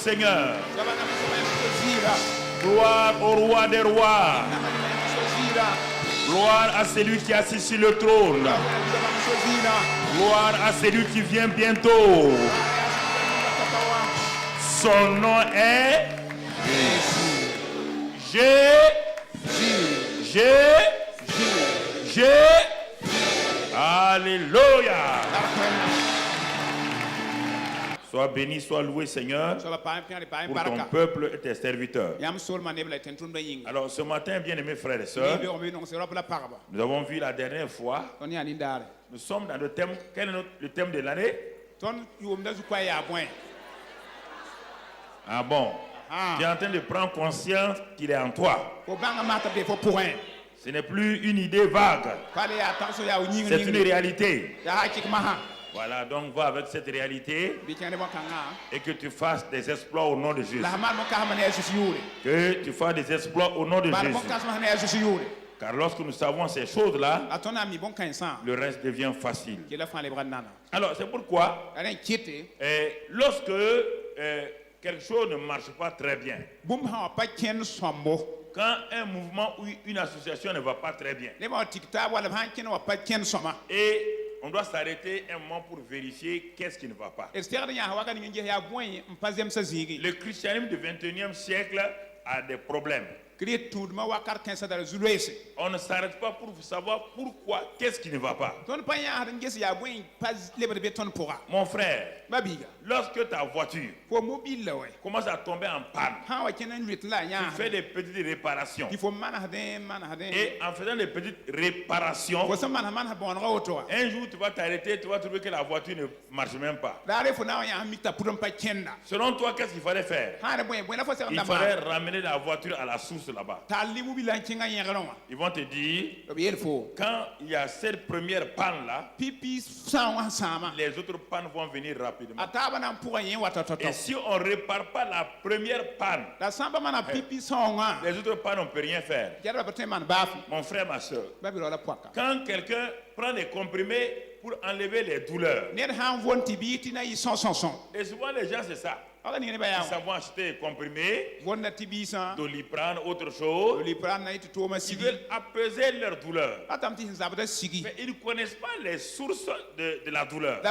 Seigneurs. Gloire au roi des rois. Gloire à celui qui est assis sur le trône. Gloire à celui qui vient bientôt. Son nom est Alléluia. Sois béni, sois loué, Seigneur, pour ton peuple et tes serviteurs. Alors, ce matin, bien-aimés frères et sœurs, nous avons vu la dernière fois, nous sommes dans le thème. Quel est le thème de l'année? Ah bon? Tu es en train de prendre conscience qu'il est en toi. Ce n'est plus une idée vague. C'est une réalité. Voilà, donc va avec cette réalité et que tu fasses des exploits au nom de Jésus. Que tu fasses des exploits au nom de Jésus. Car lorsque nous savons ces choses-là, le reste devient facile. Alors, c'est pourquoi, lorsque quelque chose ne marche pas très bien, quand un mouvement ou une association ne va pas très bien, et on doit s'arrêter un moment pour vérifier qu'est-ce qui ne va pas. Le christianisme du 21e siècle a des problèmes. On ne s'arrête pas pour savoir pourquoi, qu'est-ce qui ne va pas. Mon frère, lorsque ta voiture commence à tomber en panne, tu fais des petites réparations. Et en faisant des petites réparations, un jour tu vas t'arrêter, tu vas trouver que la voiture ne marche même pas. Selon toi, qu'est-ce qu'il fallait faire? Il fallait ramener la voiture à la source là-bas. Ils vont te dire, quand il y a cette première panne là, les autres pannes vont venir rapidement. Et si on ne répare pas la première panne, les autres pannes, on ne peut rien faire. Mon frère, ma soeur, quand quelqu'un prend des comprimés pour enlever les douleurs, et souvent les gens c'est ça, ils savent acheter des comprimés, Doliprane, autre chose, ils veulent apaiser leur douleur, mais ils ne connaissent pas les sources de la douleur. Et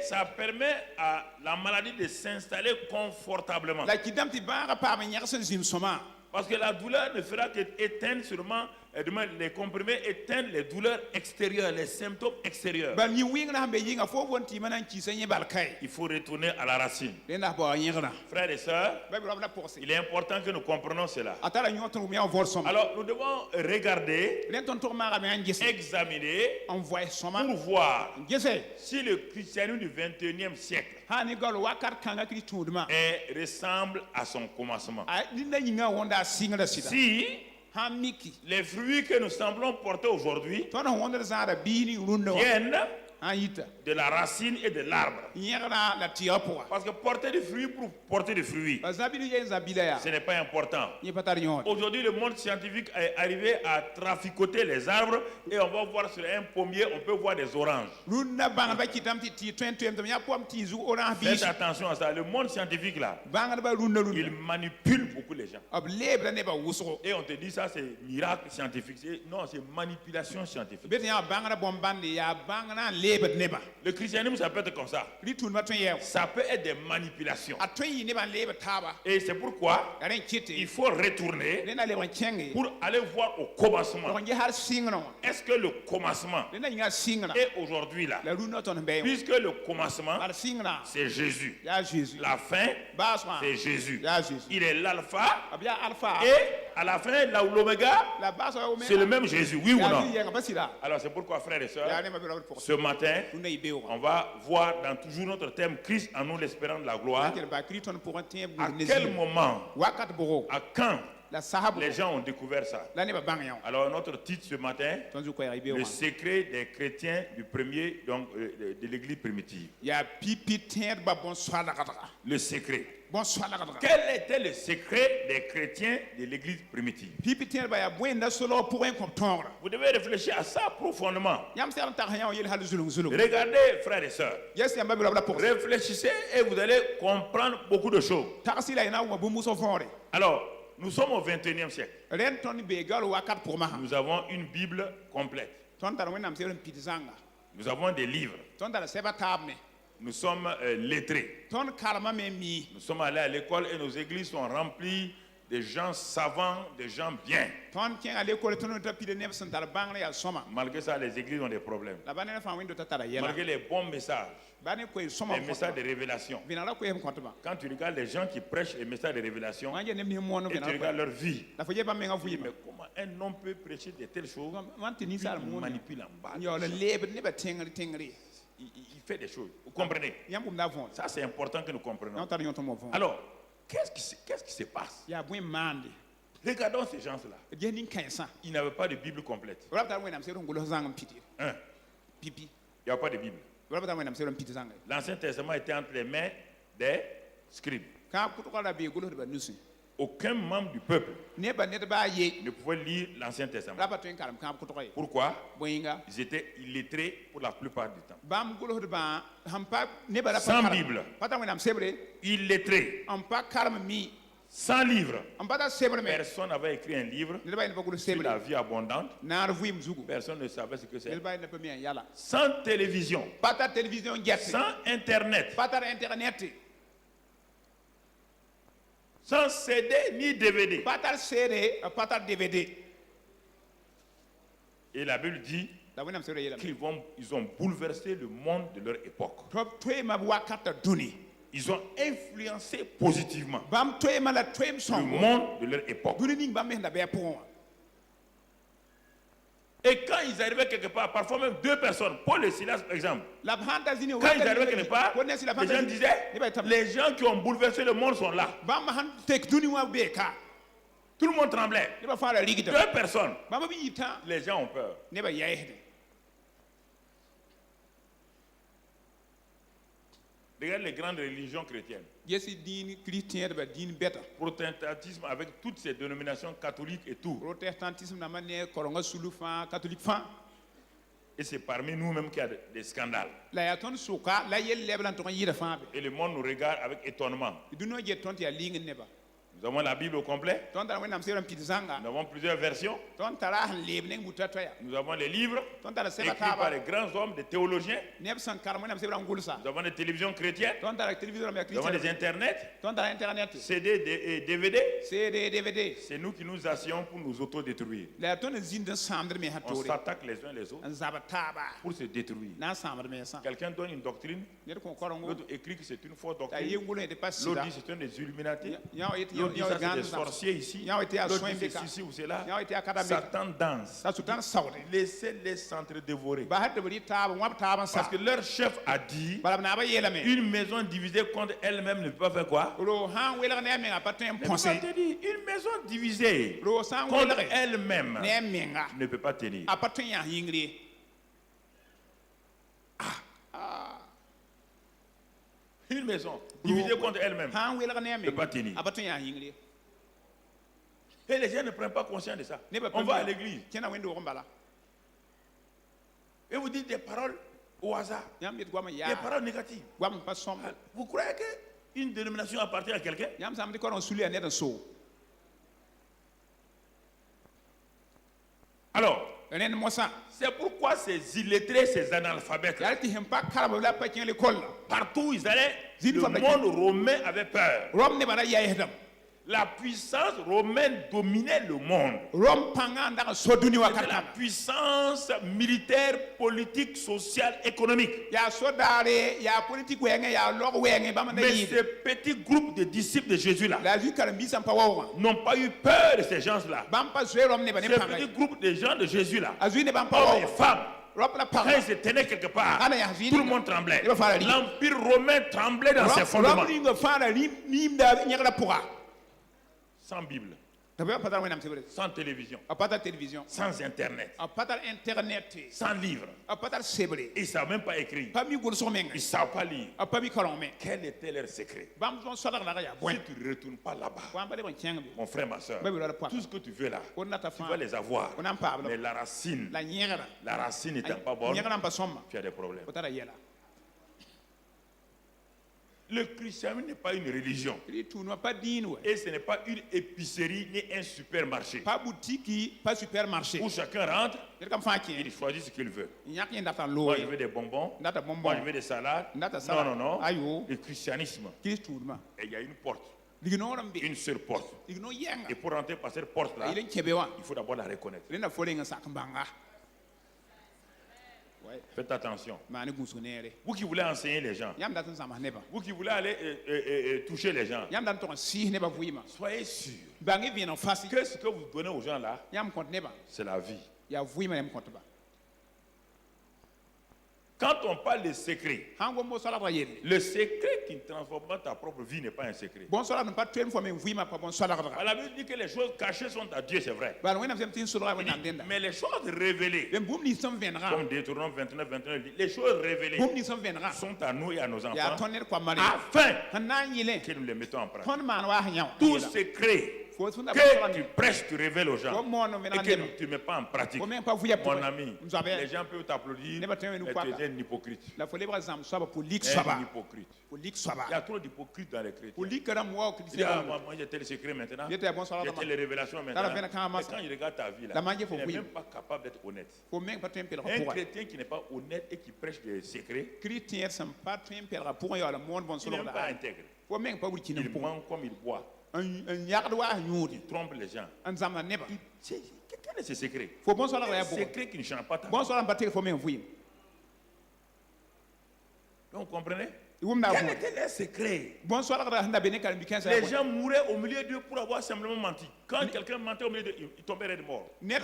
ça permet à la maladie de s'installer confortablement. Parce que la douleur ne fera qu'éteindre seulement, les comprimés éteignent les douleurs extérieures, les symptômes extérieurs. Il faut retourner à la racine. Frères et sœurs, il est important que nous comprenions cela. Alors nous devons regarder, examiner, pour voir si le christianisme du 21e siècle ressemble à son commencement. Si les fruits que nous semblons porter aujourd'hui viennent de la racine et de l'arbre. Parce que porter des fruits pour porter des fruits, ce n'est pas important. Aujourd'hui, le monde scientifique est arrivé à traficoter les arbres et on va voir sur un pommier, on peut voir des oranges. Faites attention à ça. Le monde scientifique là, il manipule beaucoup les gens. Et on te dit ça, c'est miracle scientifique. Non, c'est manipulation scientifique. Le christianisme, ça peut être comme ça. Ça peut être des manipulations. Et c'est pourquoi il faut retourner pour aller voir au commencement. Est-ce que le commencement est aujourd'hui là? Puisque le commencement, c'est Jésus. La fin, c'est Jésus. Il est l'alpha et à la fin, là où l'oméga, c'est le même Jésus. Oui ou non? Alors c'est pourquoi, frères et sœurs, ce matin, on va voir dans toujours notre thème Christ en nous l'espérant de la gloire. À quel moment, à quand les gens ont découvert ça? Alors notre titre ce matin, le secret des chrétiens du premier, donc de l'église primitive. Le secret. Quel était le secret des chrétiens de l'église primitive? Vous devez réfléchir à ça profondément. Regardez, frères et sœurs. Réfléchissez et vous allez comprendre beaucoup de choses. Alors, nous sommes au 21e siècle. Nous avons une Bible complète. Nous avons des livres. Nous sommes lettrés. Nous sommes allés à l'école et nos églises sont remplies de gens savants, de gens bien. Malgré ça, les églises ont des problèmes. Malgré les bons messages, les messages de révélation. Quand tu regardes les gens qui prêchent les messages de révélation et tu regardes leur vie, mais comment un homme peut prêcher de telles choses? Il manipule en bas. Il fait des choses. Vous comprenez? Ça, c'est important que nous comprenions. Alors, qu'est-ce qui se passe? Regardons ces gens-là. Ils n'avaient pas de Bible complète. Il n'y a pas de Bible. L'Ancien Testament était entre les mains des scribes. Aucun membre du peuple ne pouvait lire l'Ancien Testament. Pourquoi? Ils étaient illettrés pour la plupart du temps. Sans Bible. Illettrés. Sans livre. Personne n'avait écrit un livre sur la vie abondante. Personne ne savait ce que c'est. Sans télévision. Sans Internet. Sans CD ni DVD. Et la Bible dit qu'ils ont bouleversé le monde de leur époque. Ils ont influencé positivement le monde de leur époque. Et quand ils arrivaient quelque part, parfois même deux personnes, Paul et Silas par exemple, quand ils arrivaient quelque part, les gens disaient, les gens qui ont bouleversé le monde sont là. Tout le monde tremblait. Deux personnes, les gens ont peur. Regarde les grandes religions chrétiennes. Protestantisme avec toutes ces dénominations catholiques et tout. Et c'est parmi nous-mêmes qu'il y a des scandales. Et le monde nous regarde avec étonnement. Nous avons la Bible au complet. Nous avons plusieurs versions. Nous avons les livres écrits par les grands hommes, des théologiens. Nous avons des télévisions chrétiennes. Nous avons des internets, CD et DVD. C'est nous qui nous asseyons pour nous autodétruire. On s'attaque les uns les autres pour se détruire. Quelqu'un donne une doctrine, l'autre écrit que c'est une fausse doctrine, l'autre dit que c'est un des Illuminati. L'autre dit ça c'est des sorciers ici. L'autre dit c'est ceci ou cela. Satan danse. Laissez-les s'entre-dévorer. Parce que leur chef a dit une maison divisée contre elle-même ne peut pas faire quoi? Une maison divisée contre elle-même ne peut pas tenir. Une maison divisée contre elle-même ne peut pas tenir. Et les gens ne prennent pas conscience de ça. On va à l'église et vous dites des paroles au hasard, des paroles négatives. Vous croyez qu'une dénomination appartient à quelqu'un? Alors, c'est pourquoi ces illettrés, ces analphabètes, partout où ils allaient, le monde romain avait peur. La puissance romaine dominait le monde. C'était la puissance militaire, politique, sociale, économique. Mais ces petits groupes de disciples de Jésus-là n'ont pas eu peur de ces gens-là. Ces petits groupes de gens de Jésus-là, hommes et femmes, quand ils se tenaient quelque part, tout le monde tremblait. L'Empire romain tremblait dans ses fondements. Sans Bible. sans télévision, sans internet, sans livre. Ils ne savent même pas écrire. Ils ne savent pas lire. Quel était leur secret? Si tu ne retournes pas là-bas, mon frère, ma soeur, tout ce que tu veux là, tu vas les avoir. Mais la racine n'étant pas bonne, tu as des problèmes. Le christianisme n'est pas une religion. Et ce n'est pas une épicerie ni un supermarché. Où chacun rentre, il choisit ce qu'il veut. Moi, je veux des bonbons. Moi, je veux des salades. Non, non, non. Le christianisme, il y a une porte. Une seule porte. Et pour rentrer par cette porte-là, il faut d'abord la reconnaître. Faites attention. Vous qui voulez enseigner les gens, vous qui voulez aller toucher les gens, soyez sûr que ce que vous donnez aux gens là, c'est la vie. Quand on parle de secret, le secret qui ne transforme pas ta propre vie n'est pas un secret. La Bible dit que les choses cachées sont à Dieu, c'est vrai. Mais les choses révélées, comme Deutéronome 29, 29, les choses révélées sont à nous et à nos enfants afin que nous les mettons en pratique. Tout secret que tu prêches, tu révèles aux gens et que tu ne mets pas en pratique. Mon ami, les gens peuvent t'applaudir, mais tu es un hypocrite. Un hypocrite. Il y a trop d'hypocrites dans les chrétiens. Moi j'ai tel secret maintenant, j'ai telle révélation maintenant. Mais quand il regarde ta vie, là, il n'est même pas capable d'être honnête. Un chrétien qui n'est pas honnête et qui prêche des secrets, il n'est même pas intègre. Il ment comme il boit. Il trompe les gens. Quel est ce secret? Un secret qui ne change pas ta vie. Donc, vous comprenez? Quel était le secret? Les gens mouraient au milieu d'eux pour avoir simplement menti. Quand quelqu'un mentait au milieu d'eux, il tombait de mort. Et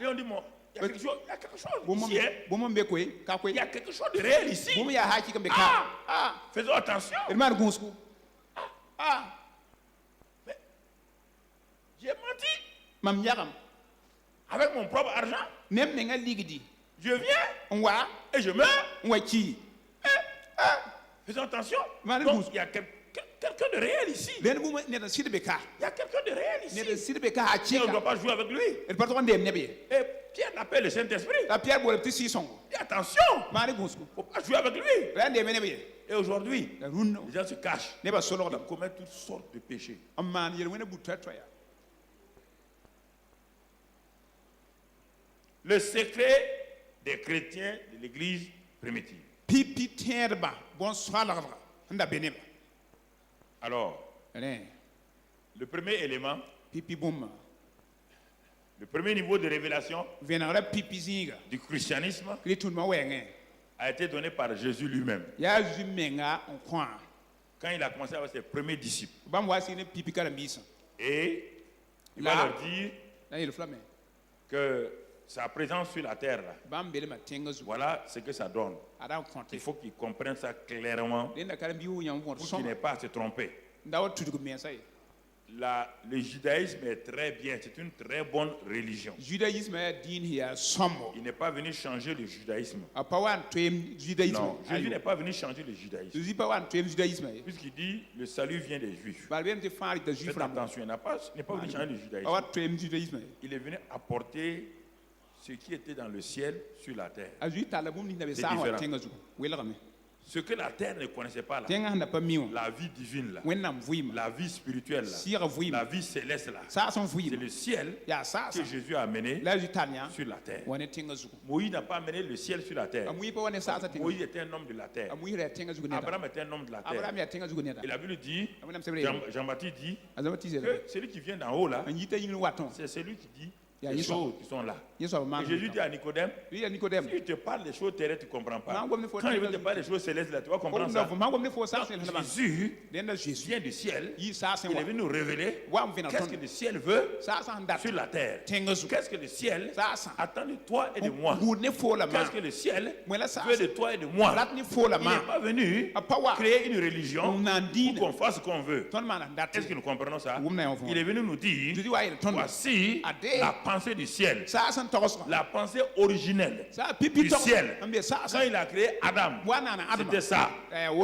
on dit, il y a quelque chose ici. Il y a quelque chose de réel ici. Faisons attention. Mais j'ai menti avec mon propre argent. Je viens et je meurs. Faisons attention. Donc, il y a quelqu'un de réel ici. Il y a quelqu'un de réel ici. Et on ne doit pas jouer avec lui. Et Pierre l'appelle le Saint-Esprit. Dis attention. Il ne faut pas jouer avec lui. Et aujourd'hui, les gens se cachent. Ils commettent toutes sortes de péchés. Le secret des chrétiens de l'église primitive. Alors, le premier élément, le premier niveau de révélation du christianisme a été donné par Jésus lui-même. Quand il a commencé avec ses premiers disciples. Et il va leur dire que sa présence sur la terre, là, voilà ce que ça donne. Il faut qu'ils comprennent ça clairement pour qu'ils n'aient pas à se tromper. Le judaïsme est très bien, c'est une très bonne religion. Il n'est pas venu changer le judaïsme. Non, Jésus n'est pas venu changer le judaïsme. Puisqu'il dit le salut vient des Juifs. Faites attention, il n'est pas venu changer le judaïsme. Il est venu apporter ce qui était dans le ciel sur la terre. C'est différent. Ce que la terre ne connaissait pas là, la vie divine là, la vie spirituelle là, la vie céleste là, c'est le ciel que Jésus a amené sur la terre. Moïse n'a pas amené le ciel sur la terre. Moïse était un homme de la terre. Abraham était un homme de la terre. Et la Bible dit, Jean-Baptiste dit, que celui qui vient d'en haut là, c'est celui qui dit, les choses qui sont là. Et Jésus dit à Nicodème, si je te parle des choses terrestres, tu ne comprends pas. Quand je vais te parler des choses célestes, là, tu vas comprendre ça. Donc, Jésus vient du ciel. Il est venu nous révéler qu'est-ce que le ciel veut sur la terre. Qu'est-ce que le ciel attend de toi et de moi. Qu'est-ce que le ciel veut de toi et de moi. Il n'est pas venu créer une religion pour qu'on fasse ce qu'on veut. Est-ce que nous comprenons ça? Il est venu nous dire, voici la pensée du ciel, la pensée originelle du ciel. Quand il a créé Adam, c'était ça.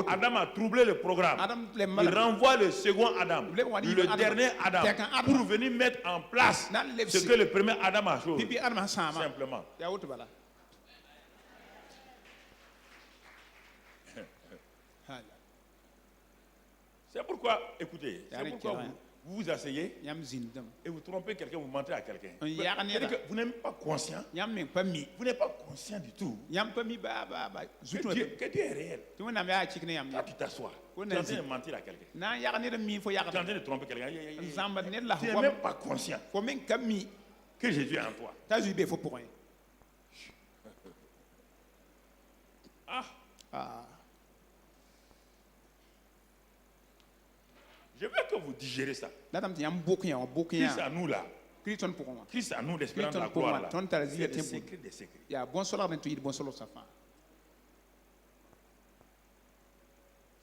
Adam a troublé le programme. Il renvoie le second Adam, le dernier Adam, pour venir mettre en place ce que le premier Adam a fait. Simplement. C'est pourquoi, écoutez, c'est pourquoi vous vous asseyez et vous trompez quelqu'un, vous mentez à quelqu'un. Vous n'êtes pas conscient. Vous n'êtes pas conscient du tout. Que Dieu est réel. Toi, tu t'assois. Tu es en train de mentir à quelqu'un. Tu es en train de tromper quelqu'un. Tu n'es même pas conscient que Jésus est en toi. Je veux que vous digérez ça. Christ à nous là. Christ à nous, l'espérance de la gloire là. C'est le secret des secrets.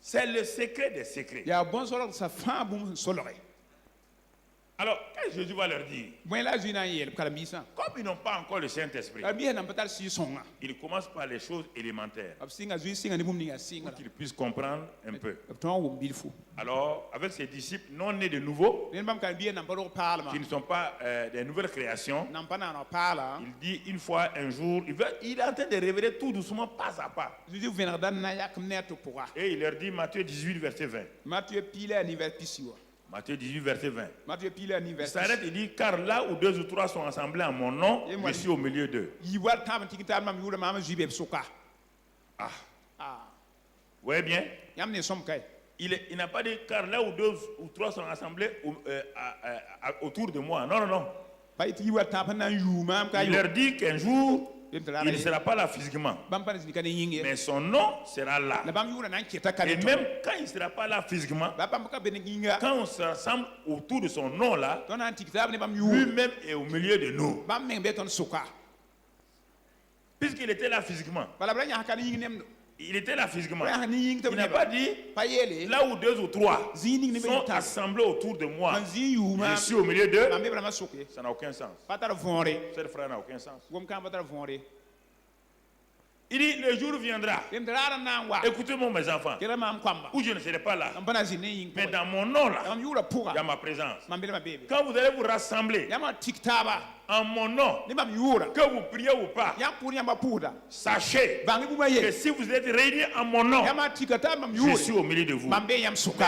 C'est le secret des secrets. Alors, qu'est-ce que Jésus va leur dire? Comme ils n'ont pas encore le Saint-Esprit, ils commencent par les choses élémentaires pour qu'ils puissent comprendre un peu. Alors, avec ses disciples non nés de nouveau, qui ne sont pas des nouvelles créations, il dit une fois, un jour, il est en train de révéler tout doucement, pas à pas. Et il leur dit, Matthieu 18, verset 20. Matthieu 18, verset 20. Il s'arrête et dit, car là où 2 ou 3 sont assemblés en mon nom, je suis au milieu d'eux. Vous voyez bien? Il n'a pas dit, car là où 2 ou 3 sont assemblés autour de moi. Non, non, non. Il leur dit qu'un jour, il ne sera pas là physiquement, mais son nom sera là. Et même quand il ne sera pas là physiquement, quand on se rassemble autour de son nom là, lui-même est au milieu de nous. Puisqu'il était là physiquement. Il était là physiquement. Il n'a pas dit là où 2 ou 3 sont assemblés autour de moi, je suis au milieu d'eux. Ça n'a aucun sens. Cette phrase n'a aucun sens. Il dit, le jour viendra, écoutez-moi mes enfants, où je ne serai pas là, mais dans mon nom là, il y a ma présence. Quand vous allez vous rassembler en mon nom, que vous priez ou pas, sachez que si vous êtes réunis en mon nom, je suis au milieu de vous. Mes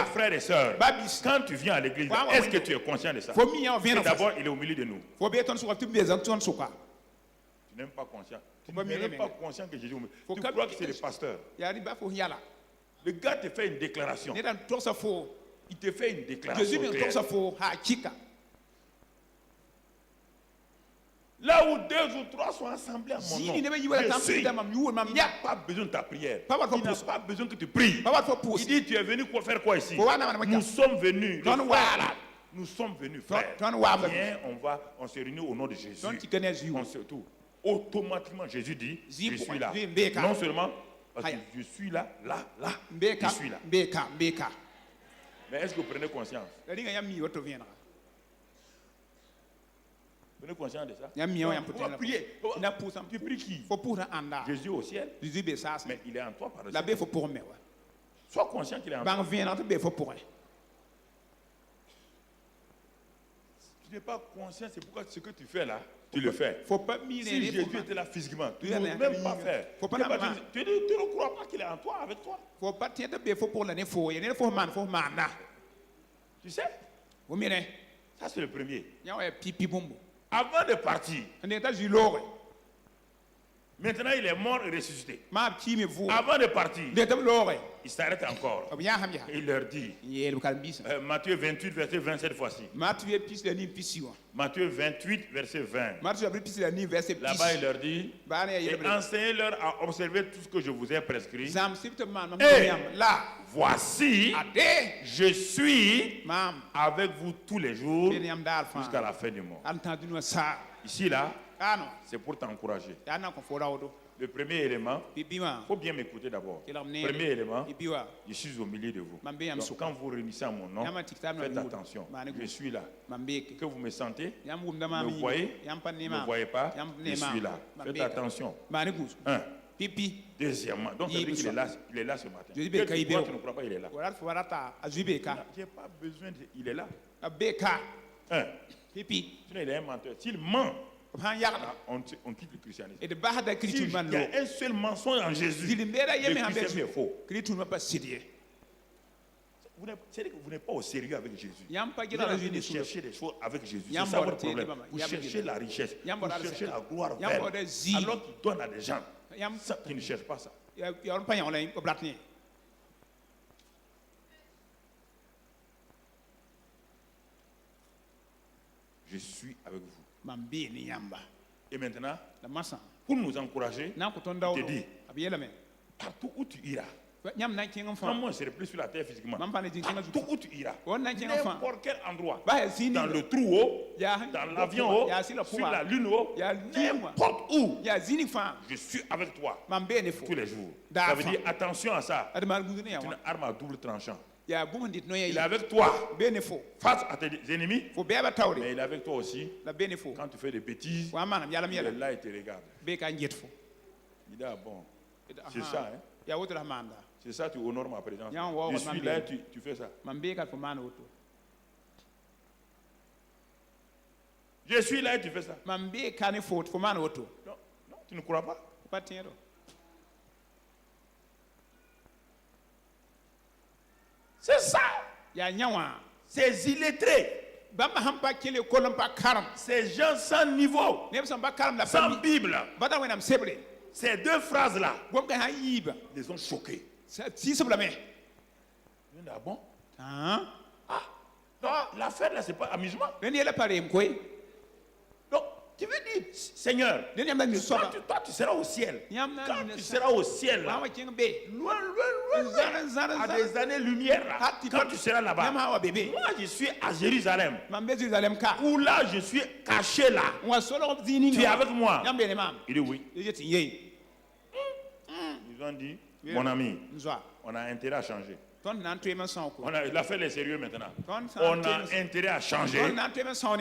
frères et sœurs, quand tu viens à l'église, est-ce que tu es conscient de ça? D'abord, il est au milieu de nous. Tu n'es même pas conscient. Tu n'es même pas conscient que Jésus. Tu crois que c'est le pasteur. Le gars te fait une déclaration. Il te fait une déclaration claire. Là où 2 ou 3 sont assemblés à mon nom, je suis. Il n'y a pas besoin de ta prière. Il n'a pas besoin que tu pries. Il dit, tu es venu pour faire quoi ici? Nous sommes venus. Nous sommes venus, frère. Viens, on se réunit au nom de Jésus. On se tout. Automatiquement, Jésus dit, je suis là. Non seulement parce que je suis là, je suis là. Mais est-ce que vous prenez conscience? Prenez conscience de ça? On va prier. Tu pries qui? Jésus au ciel. Mais il est en toi par le ciel. Sois conscient qu'il est en toi. Tu n'es pas conscient, c'est pourquoi ce que tu fais là, tu le fais. Si Jésus était là physiquement, tu ne peux même pas faire. Tu ne crois pas qu'il est en toi, avec toi. Tu sais? Ça c'est le premier. Avant de partir, Maintenant, il est mort et ressuscité. Avant de partir, il s'arrête encore. Et il leur dit, Matthieu 28, verset 20 cette fois-ci. Matthieu 28, verset 20. Là-bas, il leur dit, et enseignez-leur à observer tout ce que je vous ai prescrit. Et voici, je suis avec vous tous les jours jusqu'à la fin du monde. Ici, là, c'est pour t'encourager. Le premier élément, il faut bien m'écouter d'abord. Premier élément, je suis au milieu de vous. Donc, quand vous réunissez à mon nom, faites attention. Je suis là. Que vous me sentez, me voyez, ne me voyez pas, je suis là. Faites attention. Un. Deuxièmement, donc ça veut dire qu'il est là, il est là ce matin. Tu ne crois pas, il est là. Je n'ai pas besoin de... Il est là. Un. Il est un menteur. S'il ment, on quitte le christianisme. S'il y a un seul mensonge en Jésus, le christianisme est faux. Vous n'êtes pas au sérieux avec Jésus. Vous cherchez des choses avec Jésus. C'est ça votre problème. Vous cherchez la richesse. Vous cherchez la gloire vaine. Alors qu'il donne à des gens qui ne cherchent pas ça. Je suis avec vous. Et maintenant, pour nous encourager, je te dis, partout où tu iras, moi je serai plus sur la terre physiquement, partout où tu iras, n'importe quel endroit, dans le trou haut, dans l'avion haut, sur la lune haut, n'importe où, je suis avec toi tous les jours. Ça veut dire attention à ça. C'est une arme à double tranchant. Il est avec toi face à tes ennemis, mais il est avec toi aussi quand tu fais des bêtises. Il est là et te regarde. Il dit ah bon, c'est ça, hein? C'est ça, tu honores ma présence. Je suis là et tu fais ça. Je suis là et tu fais ça. Non, tu ne crois pas? C'est ça. Ces illettrés. Ces gens sans niveau, sans Bible. Ces deux phrases-là les ont choqués. Ah bon? Non, l'affaire là, c'est pas amusement. Donc, tu veux dire, Seigneur, toi tu seras au ciel. Quand tu seras au ciel, là, loin, à des années-lumière, là, quand tu seras là-bas, moi je suis à Jérusalem, où là je suis caché là. Tu es avec moi? Il dit oui. Ils ont dit, mon ami, on a intérêt à changer. Il a fait les sérieux maintenant. On a intérêt à changer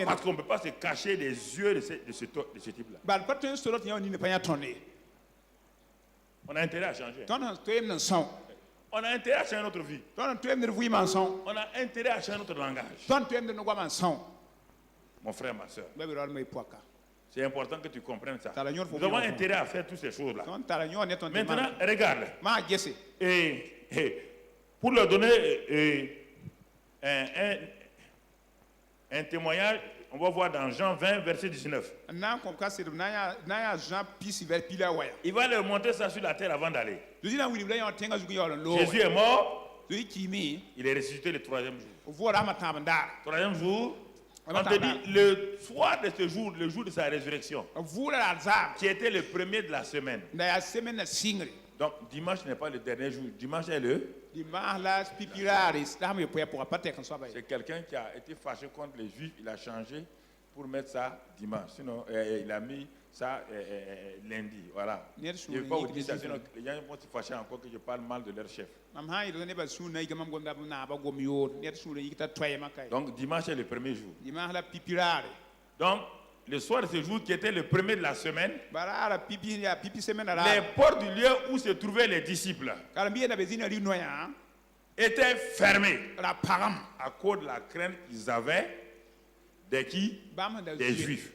parce qu'on ne peut pas se cacher des yeux de ce type-là. On a intérêt à changer. On a intérêt à changer notre vie. On a intérêt à changer notre langage. Mon frère, ma soeur, c'est important que tu comprennes ça. Nous avons intérêt à faire toutes ces choses-là. Maintenant, regarde. Et pour leur donner un témoignage, on va voir dans Jean 20, verset 19. Il va leur montrer ça sur la terre avant d'aller. Jésus est mort. Il est ressuscité le troisième jour. Troisième jour, on te dit le soir de ce jour, le jour de sa résurrection, qui était le premier de la semaine. Donc dimanche n'est pas le dernier jour, dimanche est le... C'est quelqu'un qui a été fâché contre les Juifs, il a changé pour mettre ça dimanche. Sinon, il a mis ça lundi. Voilà. Je ne veux pas vous dire ça, sinon les gens vont se fâcher encore que je parle mal de leur chef. Donc dimanche est le premier jour. Donc, le soir de ce jour qui était le premier de la semaine, les portes du lieu où se trouvaient les disciples étaient fermées à cause de la crainte qu'ils avaient des qui? Des Juifs.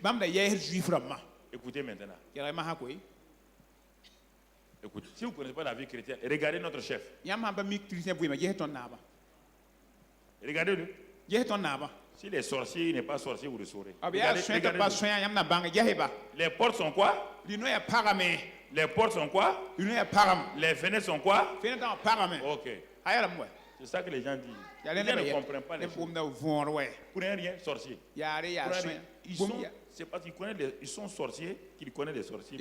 Écoutez maintenant. Écoutez, si vous ne connaissez pas la vie chrétienne, regardez notre chef. Regardez-le. Si les sorciers n'est pas sorcier, vous le saurez. Regardez, les portes sont quoi? Les portes sont quoi? Les fenêtres sont quoi? Ok. C'est ça que les gens disent. Les gens ne comprennent pas les choses. Pour rien, sorcier. C'est parce qu'ils connaissent ils sont sorciers qu'ils connaissent les sorciers.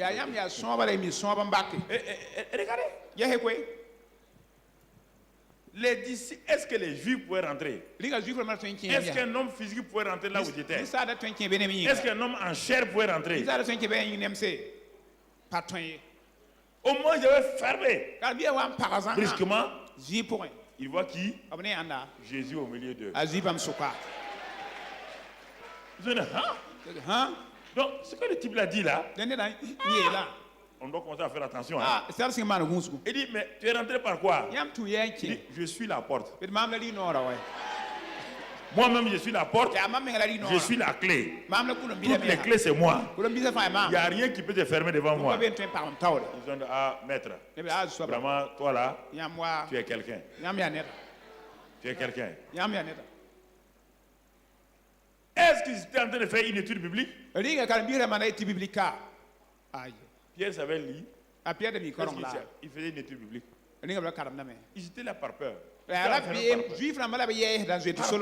Regardez. Les disciples, est-ce que les juifs pouvaient rentrer? Est-ce qu'un homme physique pouvait rentrer là où il était? Est-ce qu'un homme en chair pouvait rentrer? Au moins, je vais fermer. Brusquement, il voit qui? Jésus au milieu d'eux. Ils ont dit, hein? Donc, ce que le type l'a dit là, on doit commencer à faire attention. Hein? Il dit, mais tu es rentré par quoi? Il dit, je suis la porte. Moi-même, je suis la porte. Je suis la clé. Toutes les clés, c'est moi. Il n'y a rien qui peut te fermer devant moi. Ils ont dit, ah, maître, vraiment, toi là, tu es quelqu'un. Tu es quelqu'un. Est-ce qu'ils étaient en train de faire une étude biblique? Pierre savait lire. Il faisait une étude biblique. Ils étaient là par peur. Par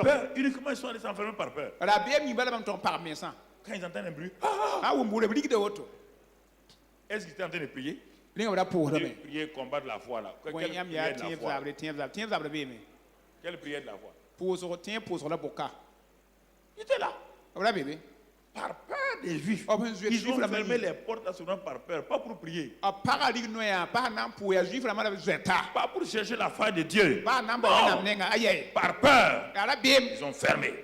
peur. Uniquement ils sont allés s'enfermer par peur. Quand ils entendent un bruit, est-ce qu'ils étaient en train de prier? Prier, combattre la foi là. Quelle prière de la foi? Quelle prière de la foi? Il était là. Par peur des Juifs. Ils ont fermé les portes seulement par peur, pas pour prier. Pas pour chercher la foi de Dieu. Non. Par peur, ils ont fermé.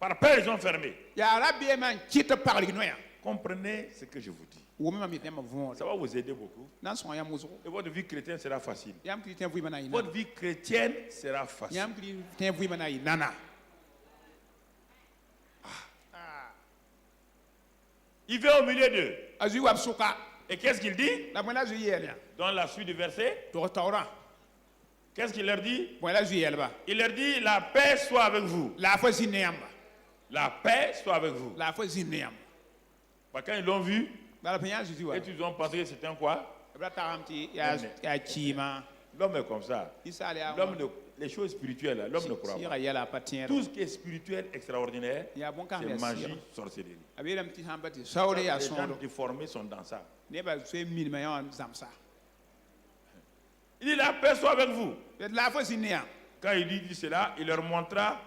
Par peur, ils ont fermé. Comprenez ce que je vous dis. Ça va vous aider beaucoup. Et votre vie chrétienne sera facile. Votre vie chrétienne sera facile. Il vient au milieu d'eux. Et qu'est-ce qu'il dit? Dans la suite du verset, qu'est-ce qu'il leur dit? Il leur dit, la paix soit avec vous. La paix soit avec vous. Quand ils l'ont vu, et ils ont pensé que c'était un quoi? L'homme est comme ça. Les choses spirituelles, l'homme ne croit pas. Tout ce qui est spirituel extraordinaire, c'est magie, sorcellerie. Les gens déformés sont dans ça. Il dit, la paix soit avec vous. Quand il dit cela, il leur montra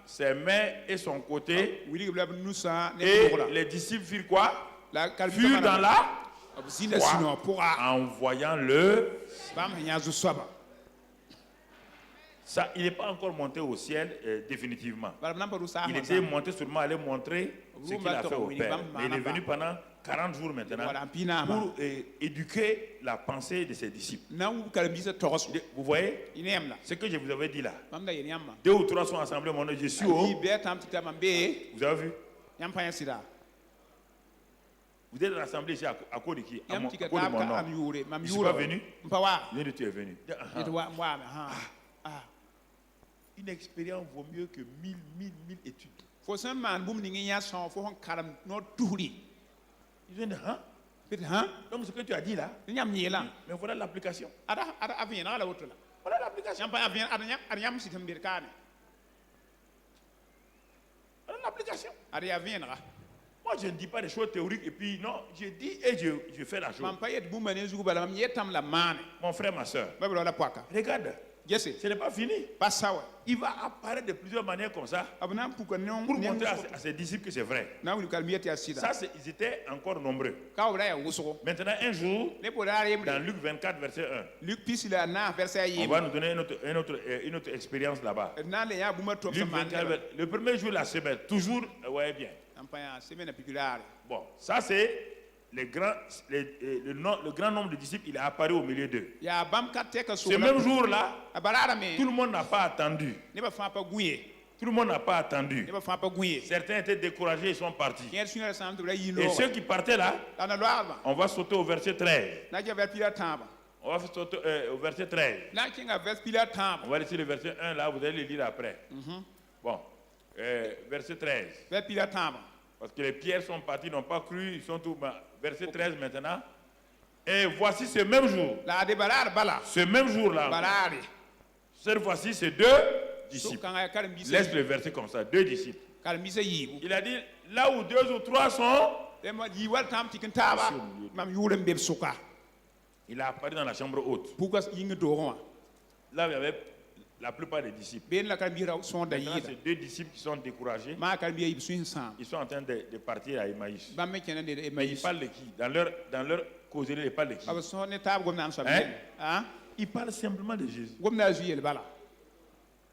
ses mains et son côté. Et les disciples firent quoi? Furent dans la foi en voyant le... Ça, il n'est pas encore monté au ciel définitivement. Il était monté seulement à aller montrer ce qu'il a fait au Père. Mais il est venu pendant 40 jours maintenant pour éduquer la pensée de ses disciples. Vous voyez ce que je vous avais dit là? 2 ou 3 sont assemblés, mon Dieu, je suis au... Vous avez vu? Vous êtes rassemblés ici à cause de qui? À cause de mon nom. Je ne suis pas venu. Tu es venu. Une expérience vaut mieux que 1000 études. Ils ont dit, hein? Donc ce que tu as dit là, mais voilà l'application. Voilà l'application. Voilà l'application. Moi je ne dis pas des choses théoriques et puis non, je dis et je fais la chose. Mon frère, ma soeur, regarde. Ce n'est pas fini. Il va apparaître de plusieurs manières comme ça pour montrer à ses disciples que c'est vrai. Ça, ils étaient encore nombreux. Maintenant, un jour, dans Luc 24, verset 1, on va nous donner une autre expérience là-bas. Luc 24, le premier jour de la semaine, toujours, ouais, bien. Bon, ça c'est le grand nombre de disciples, il est apparu au milieu d'eux. Ce même jour-là, tout le monde n'a pas attendu. Tout le monde n'a pas attendu. Certains étaient découragés, ils sont partis. Et ceux qui partaient là, on va sauter au verset 13. On va sauter au verset 13. On va laisser le verset 1 là, vous allez le lire après. Bon, verset 13. Parce que les pierres sont parties, n'ont pas cru, ils sont tous. Verset 13 maintenant. Et voici ce même jour. Ce même jour-là. Cette fois-ci, c'est 2 disciples. Laisse le verset comme ça, 2 disciples. Il a dit, là où 2 ou 3 sont, il a apparu dans la chambre haute. Là, il y avait la plupart des disciples. Maintenant, c'est 2 disciples qui sont découragés. Ils sont en train de partir à Emmaüs. Mais ils parlent de qui? Dans leur causerie, ils parlent de qui? Hein? Ils parlent simplement de Jésus.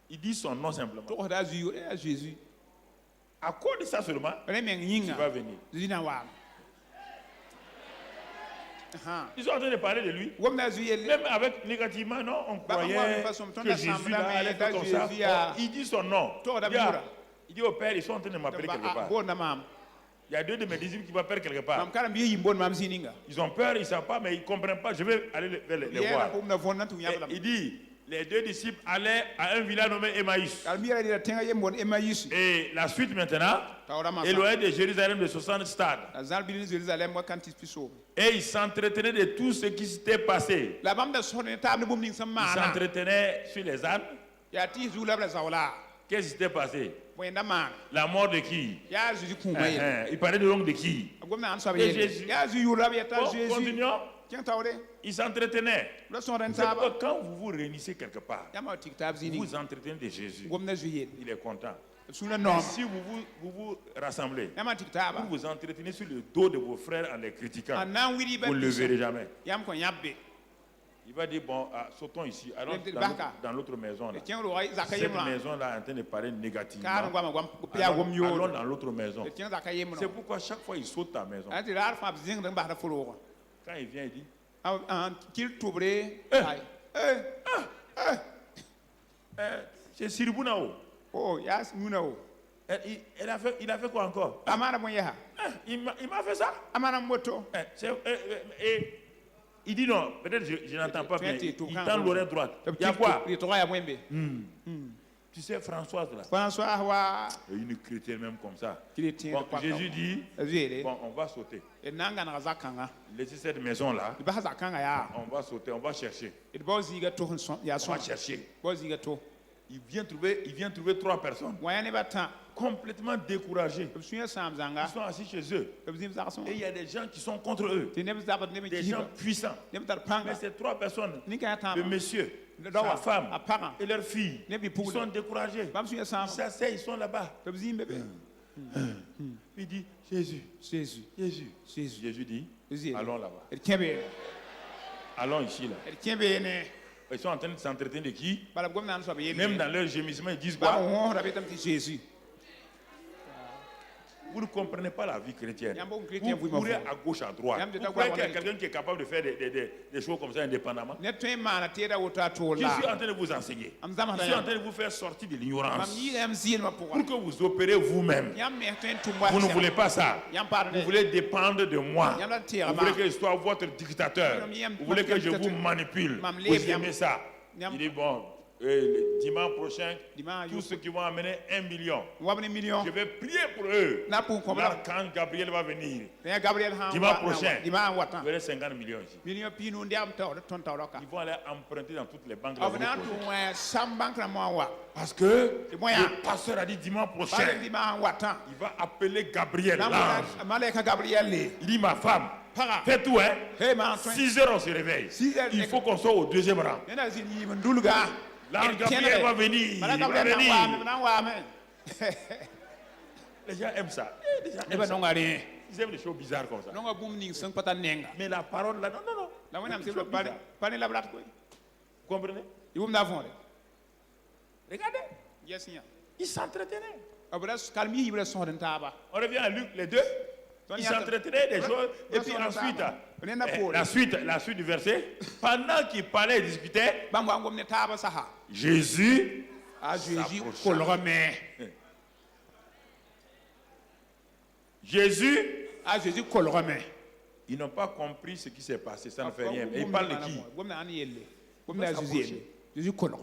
Ils disent son nom simplement. À cause de ça seulement, tu vas venir. Ils sont en train de parler de lui. Même avec négativement, non, on croyait que Jésus là, allait faire comme ça. Il dit son nom. Il dit au Père, ils sont en train de m'appeler quelque part. Il y a 2 de mes disciples qui m'appellent quelque part. Ils ont peur, ils ne savent pas, mais ils ne comprennent pas. Je vais aller les voir. Et il dit, les 2 disciples allaient à un village nommé Emmaüs. Et la suite maintenant, éloigné de Jérusalem de 60 stades. Et ils s'entretenaient de tout ce qui s'était passé. Ils s'entretenaient sur les ânes. Qu'est-ce qui s'était passé? La mort de qui? Il parlait donc de qui? De Jésus. Bon, continuons. Ils s'entretenaient. Quand vous vous réunissez quelque part, vous vous entretenez de Jésus. Il est content. Si vous vous rassemblez, vous vous entretenez sur le dos de vos frères en les critiquant, vous ne le verrez jamais. Il va dire, bon, sautons ici, allons dans l'autre maison. Là. Cette maison-là est en train de parler négativement. Allons dans l'autre maison. C'est pourquoi chaque fois il saute ta maison. Quand il vient, il dit, c'est Siribunao. Oh, yes, Munao. Il a fait quoi encore? Il m'a fait ça. Il dit non, peut-être je n'entends pas bien. Il tend l'oreille droite. Il y a quoi? Tu sais, Françoise là. Une chrétienne même comme ça. Bon, Jésus dit, bon, on va sauter. Laissez cette maison là. On va sauter, on va chercher. On va chercher. Il vient trouver 3 personnes. Complètement découragés. Ils sont assis chez eux. Et il y a des gens qui sont contre eux. Des gens puissants. Mais ces 3 personnes, le monsieur, sa femme et leur fille, ils sont découragés. Ils s'asseyent, ils sont là-bas. Il dit, Jésus. Jésus dit, allons là-bas. Allons ici là. Ils sont en train de s'entretenir de qui? Même dans leur gémissement, ils disent quoi? Vous ne comprenez pas la vie chrétienne. Vous courez à gauche, à droite. Vous croyez qu'il y a quelqu'un qui est capable de faire des choses comme ça indépendamment? Je suis en train de vous enseigner. Je suis en train de vous faire sortir de l'ignorance. Pour que vous opérez vous-même. Vous ne voulez pas ça. Vous voulez dépendre de moi. Vous voulez que je sois votre dictateur. Vous voulez que je vous manipule. Vous aimez ça. Il dit bon. Le dimanche prochain, tous ceux qui vont amener 1 million, je vais prier pour eux. L'archange Gabriel va venir. Dimanche prochain, vous verrez 50 millions ici. Ils vont aller emprunter dans toutes les banques. Parce que le pasteur a dit dimanche prochain, il va appeler Gabriel. Il dit ma femme, fais tout, hein. 6 heures on se réveille. Il faut qu'on soit au 2e rang. L'ange Gabriel va venir. Il va venir. Les gens aiment ça. Ils aiment les choses bizarres comme ça. Mais la parole là, non. Vous comprenez? Regardez. Ils s'entretenaient. On revient à Luc, les 2. Ils s'entretenaient des choses. Et puis ensuite, la suite du verset. Pendant qu'ils parlaient et discutaient, Jésus Ils n'ont pas compris ce qui s'est passé, ça ne fait rien. Et ils parlent de qui?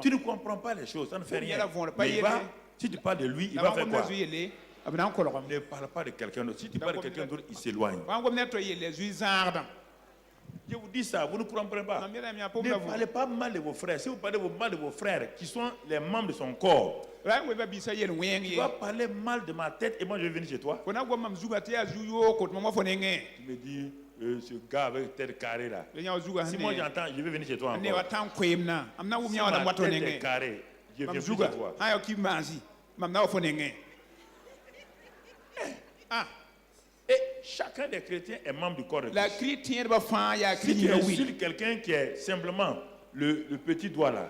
Tu ne comprends pas les choses, ça ne fait rien. Mais il va, si tu parles de lui, il va faire quoi? Ne parle pas de quelqu'un d'autre. Si tu parles de quelqu'un d'autre, il s'éloigne. Je vous dis ça, vous ne comprenez pas. Ne parlez pas mal de vos frères. Si vous parlez mal de vos frères, qui sont les membres de son corps, tu vas parler mal de ma tête et moi je vais venir chez toi. Tu me dis, ce gars avec tête carrée là. Si moi j'entends, je vais venir chez toi encore. Si ma tête est carrée, je viens chez toi. Et chacun des chrétiens est membre du corps de Christ. Si tu insultes quelqu'un qui est simplement le petit doigt là,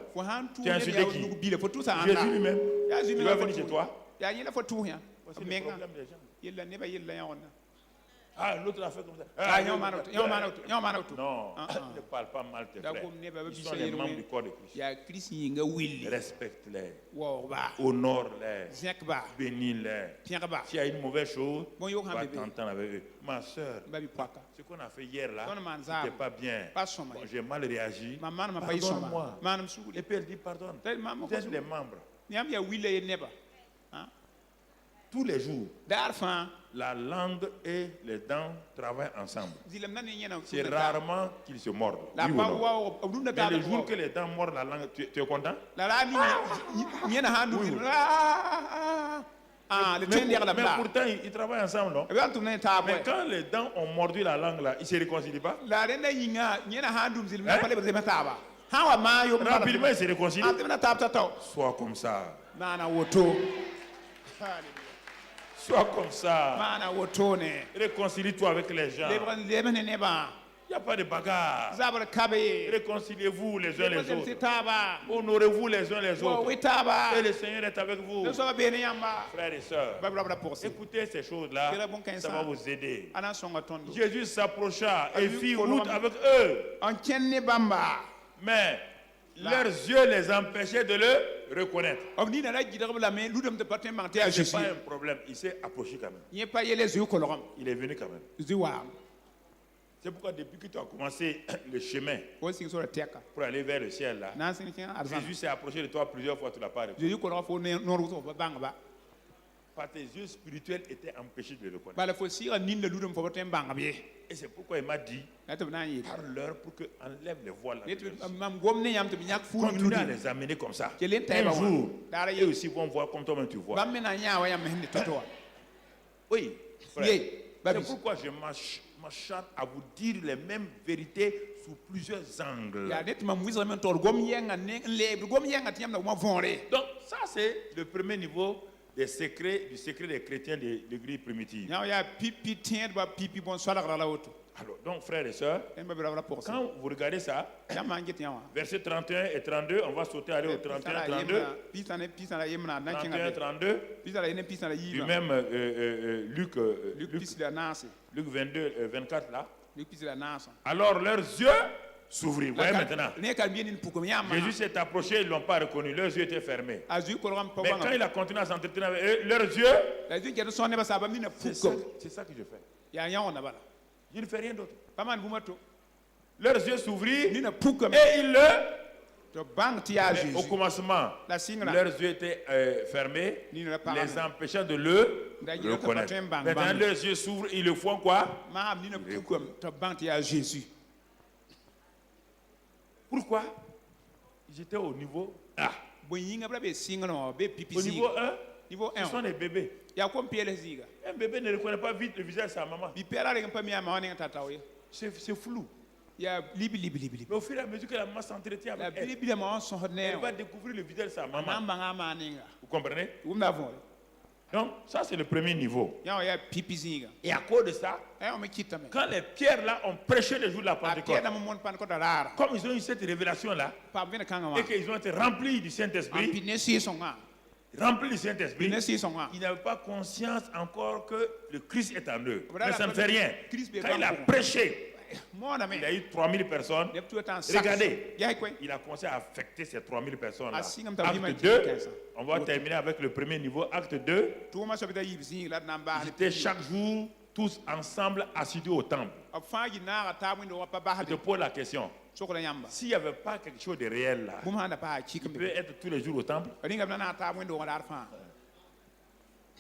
tu as insulté qui? Jésus lui-même. Il va venir chez toi. Voici le problème des gens. Ah, l'autre a fait comme ça. Non, ne parle pas mal de tes frères. Ils sont les membres du corps de Christ. Respecte-les. Honore-les. Bénis-les. S'il y a une mauvaise chose, va t'entendre avec eux. Ma soeur, ce qu'on a fait hier là, c'était pas bien. Bon, j'ai mal réagi. Pardonne-moi. Et puis elle dit pardonne. Vous êtes les membres. Tous les jours, la langue et les dents travaillent ensemble. C'est rarement qu'ils se mordent. Oui ou non? Mais le jour que les dents mordent la langue, tu es content? Mais pourtant, ils travaillent ensemble, non? Mais quand les dents ont mordu la langue, là, ils ne se réconcilient pas? Rapidement, ils se réconcilient. Sois comme ça. Sois comme ça. Réconcilie-toi avec les gens. Il n'y a pas de bagarre. Réconciliez-vous les uns les autres. Honorez-vous les uns les autres. Et le Seigneur est avec vous. Frères et sœurs, écoutez ces choses-là, ça va vous aider. Jésus s'approcha et fit route avec eux. Mais leurs yeux les empêchaient de le reconnaître. C'est pas un problème, il s'est approché quand même. Il est venu quand même. C'est pourquoi depuis que tu as commencé le chemin pour aller vers le ciel là, Jésus s'est approché de toi plusieurs fois, tu l'as pas reconnu. Parce que tes yeux spirituels étaient empêchés de le reconnaître. Et c'est pourquoi il m'a dit, parle-leur pour qu'ils enlèvent les voiles. Continue à les amener comme ça. Un jour, eux aussi vont voir comme toi-même tu vois. Oui, frère. C'est pourquoi je m'acharne à vous dire les mêmes vérités sous plusieurs angles. Donc ça c'est le premier niveau du secret des chrétiens de l'église primitive. Alors, donc, frères et sœurs, quand vous regardez ça, versets 31 et 32, on va sauter aller au 31, 32. 31, 32. Du même Luc 22, 24 là. Alors, leurs yeux s'ouvrirent. Vous voyez maintenant. Jésus s'est approché, ils ne l'ont pas reconnu. Leurs yeux étaient fermés. Mais quand il a continué à s'entretenir avec eux, leurs yeux, c'est ça que je fais. Je ne fais rien d'autre. Leurs yeux s'ouvrirent et ils le... Au commencement, leurs yeux étaient fermés, les empêchant de le reconnaître. Maintenant, leurs yeux s'ouvrent, ils le font quoi? Pourquoi? J'étais au niveau A. Au niveau 1, ce sont des bébés. Un bébé ne reconnaît pas vite le visage de sa maman. C'est flou. Mais au fur et à mesure que la maman s'entretient avec elle, elle va découvrir le visage de sa maman. Vous comprenez? Donc, ça c'est le premier niveau. Et à cause de ça, quand les pierres là ont prêché le jour de la Pentecôte, comme ils ont eu cette révélation là, et qu'ils ont été remplis du Saint-Esprit, remplis du Saint-Esprit, ils n'avaient pas conscience encore que le Christ est en eux. Mais ça ne fait rien. Quand il a prêché, il a eu 3000 personnes. Regardez, il a commencé à affecter ces 3000 personnes là. Acte 2, on va terminer avec le premier niveau. Acte 2, ils étaient chaque jour tous ensemble assidus au temple. Je te pose la question. S'il n'y avait pas quelque chose de réel là, il peut être tous les jours au temple.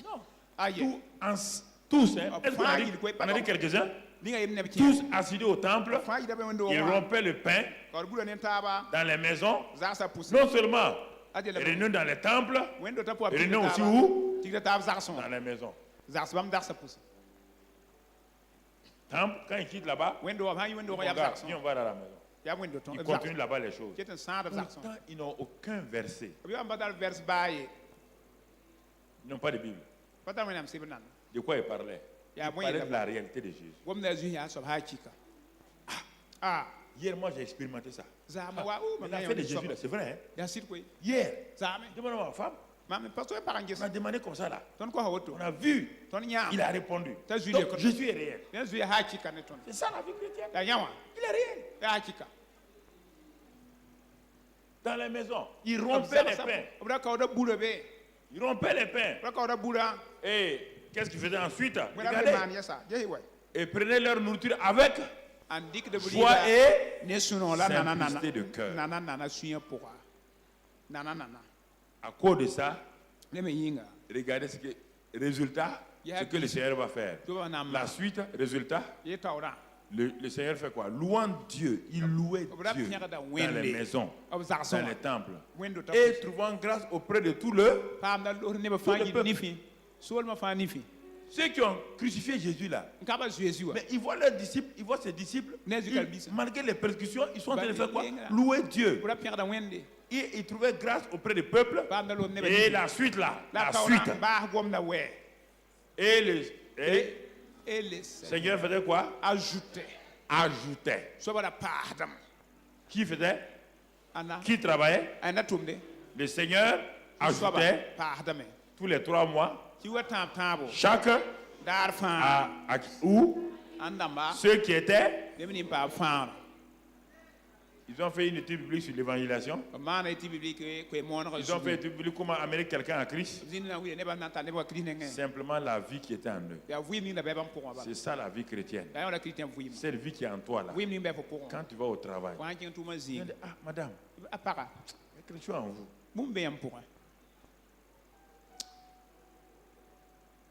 Non. Tous, hein? Est-ce qu'on a dit quelques-uns? Tous assidus au temple, ils rompaient le pain dans les maisons. Non seulement réunion dans les temples, réunion aussi où? Dans les maisons. Temple, quand ils quittent là-bas, on va dans la maison. Ils continuent là-bas les choses. Pourtant, ils n'ont aucun verset. Ils n'ont pas de Bible. De quoi ils parlaient? Ils parlaient de la réalité de Jésus. Hier, moi, j'ai expérimenté ça. La fête de Jésus, c'est vrai. Hein? Hier, demande à ma femme. On a demandé comme ça là. On a vu. Il a répondu. Donc, Jésus est réel. C'est ça la vie chrétienne. Il est réel. Dans la maison, il rompait les pains. Il rompait les pains. Et qu'est-ce qu'il faisait ensuite? Regardez. Et prenaient leur nourriture avec joie et simplicité de cœur. À cause de ça, regardez ce que le Seigneur va faire. La suite, résultat, le Seigneur fait quoi? Louant Dieu, il louait Dieu dans les maisons, dans les temples, et trouvant grâce auprès de tout le peuple. Ceux qui ont crucifié Jésus là, mais ils voient leurs disciples, ils voient ses disciples, malgré les persécutions, ils sont en train de faire quoi? Louer Dieu. Et ils trouvaient grâce auprès du peuple. Et la suite là, la suite. Et le Seigneur faisait quoi? Ajoutait. Qui faisait? Qui travaillait? Le Seigneur ajoutait tous les 3 mois. Chacun ou ceux qui étaient, ils ont fait une étude biblique sur l'évangélisation. Ils ont fait une étude biblique comment amener quelqu'un à Christ. Simplement la vie qui était en eux. C'est ça la vie chrétienne. C'est la vie qui est en toi là. Quand tu vas au travail, tu dis, ah madame, il y a quelque chose en vous.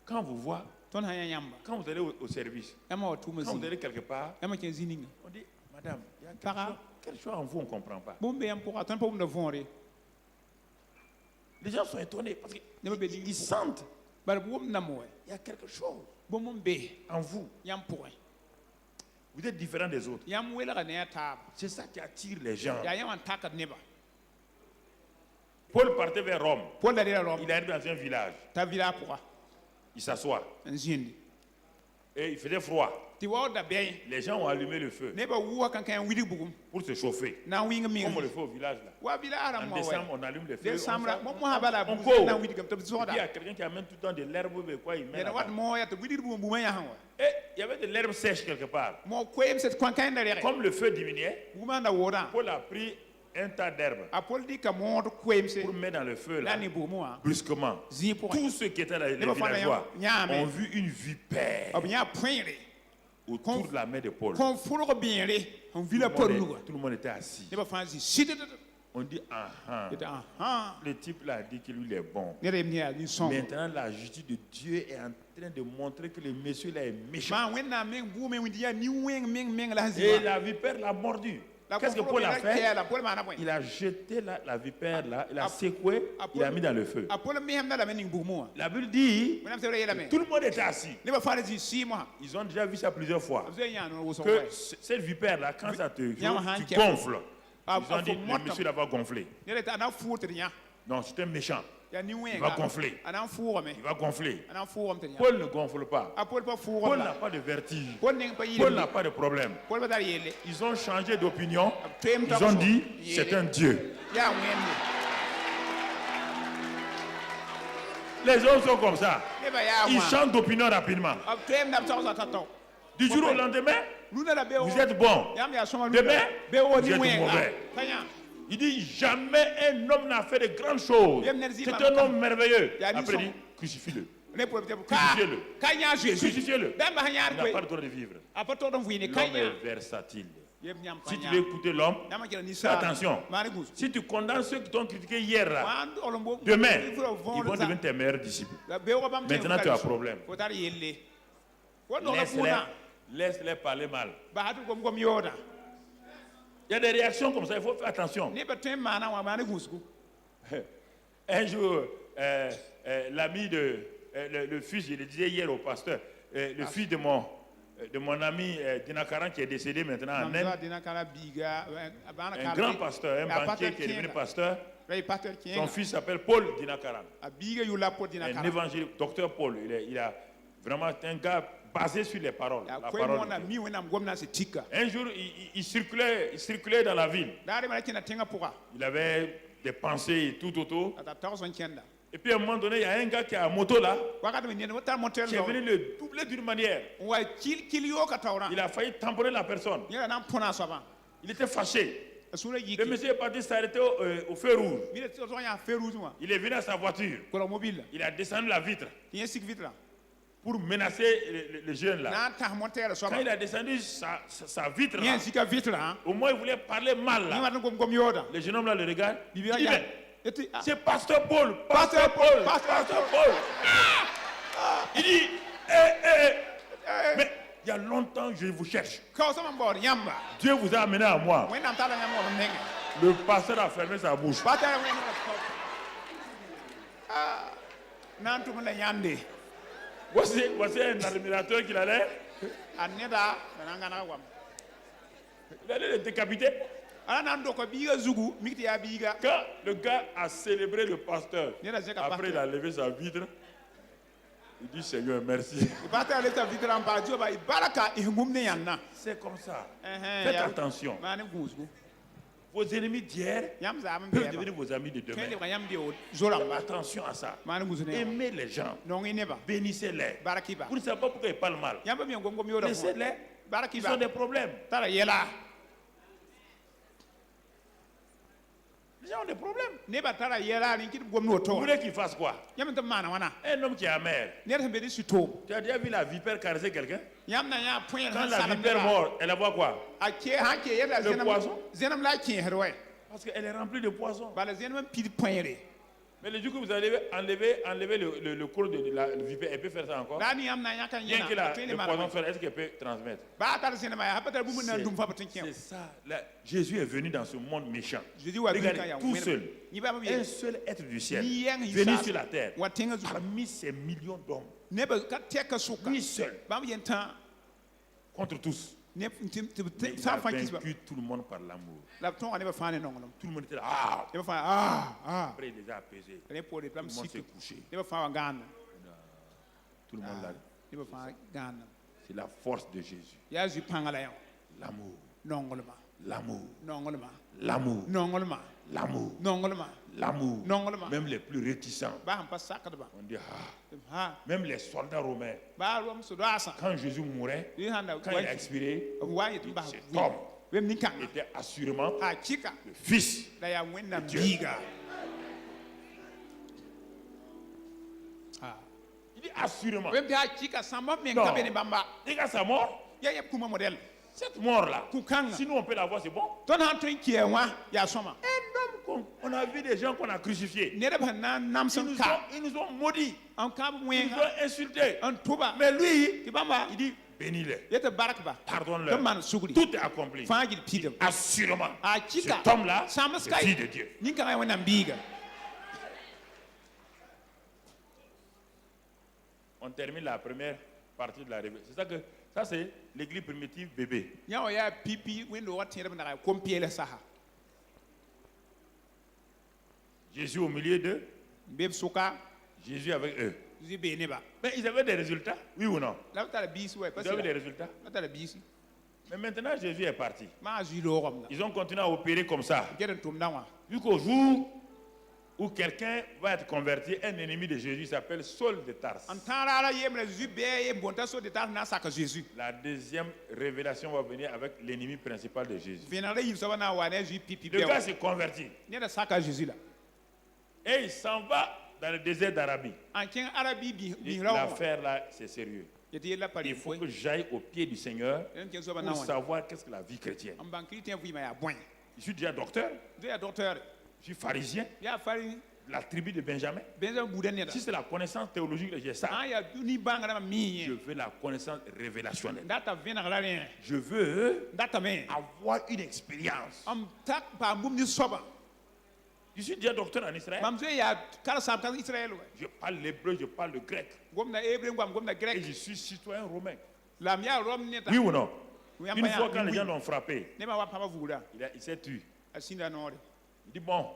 Quand vous voyez, quand vous allez au service, quand vous allez quelque part, on dit, madame, il y a quelque chose en vous, on ne comprend pas. Les gens sont étonnés parce qu'ils sentent il y a quelque chose en vous. Vous êtes différent des autres. C'est ça qui attire les gens. Paul partait vers Rome. Il arrive dans un village. Il s'assoit. Et il faisait froid. Les gens ont allumé le feu pour se chauffer. Comme on le fait au village là. En décembre, on allume le feu. On court. Il y a quelqu'un qui amène tout le temps de l'herbe. Il met et il y avait de l'herbe sèche quelque part. Comme le feu diminuait, Paul a pris un tas d'herbe pour mettre dans le feu là, brusquement. Tous ceux qui étaient là, les villageois, ont vu une vipère autour de la main de Paul. Tout le monde était assis. On dit, le type là a dit que lui il est bon. Maintenant la justice de Dieu est en train de montrer que le monsieur là est méchant. Et la vipère l'a mordu. Qu'est-ce que Paul a fait? Il a jeté la vipère là, il a secoué, il a mis dans le feu. La Bible dit que tout le monde était assis. Ils ont déjà vu ça plusieurs fois. Que cette vipère là, quand ça tu gonfles, ils ont dit le monsieur là va gonfler. Non, c'est un méchant. Il va gonfler. Il va gonfler. Paul ne gonfle pas. Paul n'a pas de vertige. Paul n'a pas de problème. Ils ont changé d'opinion. Ils ont dit c'est un Dieu. Les hommes sont comme ça. Ils changent d'opinion rapidement. Du jour au lendemain, vous êtes bon. Demain, vous êtes mauvais. Il dit jamais un homme n'a fait de grandes choses. C'est un homme merveilleux. Après il dit crucifie-le. Crucifiez-le. Il n'a pas le droit de vivre. L'homme est versatile. Si tu veux écouter l'homme, fais attention. Si tu condamnes ceux qui t'ont critiqué hier, demain, ils vont devenir tes meilleurs disciples. Maintenant, tu as un problème. Laisse-les parler mal. Il y a des réactions comme ça, il faut faire attention. Un jour, l'ami le fils, je le disais hier au pasteur, le fils de mon ami Dinakaran qui est décédé maintenant en Inde, un grand pasteur, un banquier qui est devenu pasteur. Son fils s'appelle Paul Dinakaran. Un évangélique, docteur Paul. Il a vraiment un gars basé sur les paroles. Un jour, il circulait dans la ville. Il avait des pensées tout autour. Et puis à un moment donné, il y a un gars qui a une moto là, qui est venu le doubler d'une manière. Il a failli tamponner la personne. Il était fâché. Le monsieur est parti s'arrêter au feu rouge. Il est venu à sa voiture. Il a descendu la vitre pour menacer le jeune là. Quand il a descendu sa vitre là, au moins il voulait parler mal là. Le jeune homme là le regarde. Il dit, c'est Pasteur Paul. Pasteur Paul. Il dit, mais il y a longtemps je vous cherche. Dieu vous a amené à moi. Le pasteur a fermé sa bouche. Voici un admirateur qu'il allait. Il allait le décapiter. Quand le gars a célébré le pasteur, après il a levé sa vitre, il dit Seigneur merci. C'est comme ça. Faites attention. Vos ennemis d'hier peuvent devenir vos amis de demain. Faites attention à ça. Aimez les gens. Bénissez-les. Vous ne savez pas pourquoi ils parlent mal. Laissez-les. Ils ont des problèmes. Les gens ont des problèmes. Vous voulez qu'il fasse quoi? Un homme qui est amer. Tu as déjà vu la vipère caresser quelqu'un? Quand la vipère mord, elle voit quoi? Le poison. Parce qu'elle est remplie de poison. Mais le jour que vous allez enlever le corps de la vipère, elle peut faire ça encore? Bien que le poison fait, est-ce qu'elle peut transmettre? C'est ça. Jésus est venu dans ce monde méchant. Regardez, tout seul. Un seul être du ciel venu sur la terre parmi ces millions d'hommes. Lui seul contre tous. Il a vaincu tout le monde par l'amour. Tout le monde était là. Après, il les a apaisés. Tout le monde s'est couché. Tout le monde là. C'est la force de Jésus. L'amour. L'amour. L'amour. L'amour. Même les plus réticents. On dit même les soldats romains. Quand Jésus mourait, quand il a expiré, cet homme était assurément le Fils de Dieu. Il dit assurément. Non. Regarde sa mort. Cette mort-là, si nous on peut la voir, c'est bon. Un homme on a vu des gens qu'on a crucifiés. Ils nous ont maudits. Ils nous ont insultés. Mais lui, il dit bénis-les. Pardonne-leur. Tout est accompli. Assurément, cet homme-là, c'est le Fils de Dieu. On termine la première partie de la révélation. C'est ça que ça c'est l'église primitive bébé. Jésus au milieu d'eux. Jésus avec eux. Mais ils avaient des résultats, oui ou non? Ils avaient des résultats. Mais maintenant Jésus est parti. Ils ont continué à opérer comme ça. Jusqu'au jour où quelqu'un va être converti, un ennemi de Jésus s'appelle Saul de Tarse. La deuxième révélation va venir avec l'ennemi principal de Jésus. Le gars s'est converti. Et il s'en va dans le désert d'Arabie. L'affaire là, c'est sérieux. Il faut que j'aille au pied du Seigneur pour savoir qu'est-ce que la vie chrétienne. Je suis déjà docteur. Je suis pharisien. La tribu de Benjamin. Si c'est la connaissance théologique que j'ai ça, je veux la connaissance révélationnelle. Je veux avoir une expérience. Je suis déjà docteur en Israël. Je parle l'hébreu, je parle le grec. Et je suis citoyen romain. Oui ou non? Une fois quand les gens l'ont frappé, il s'est tué. Il dit bon,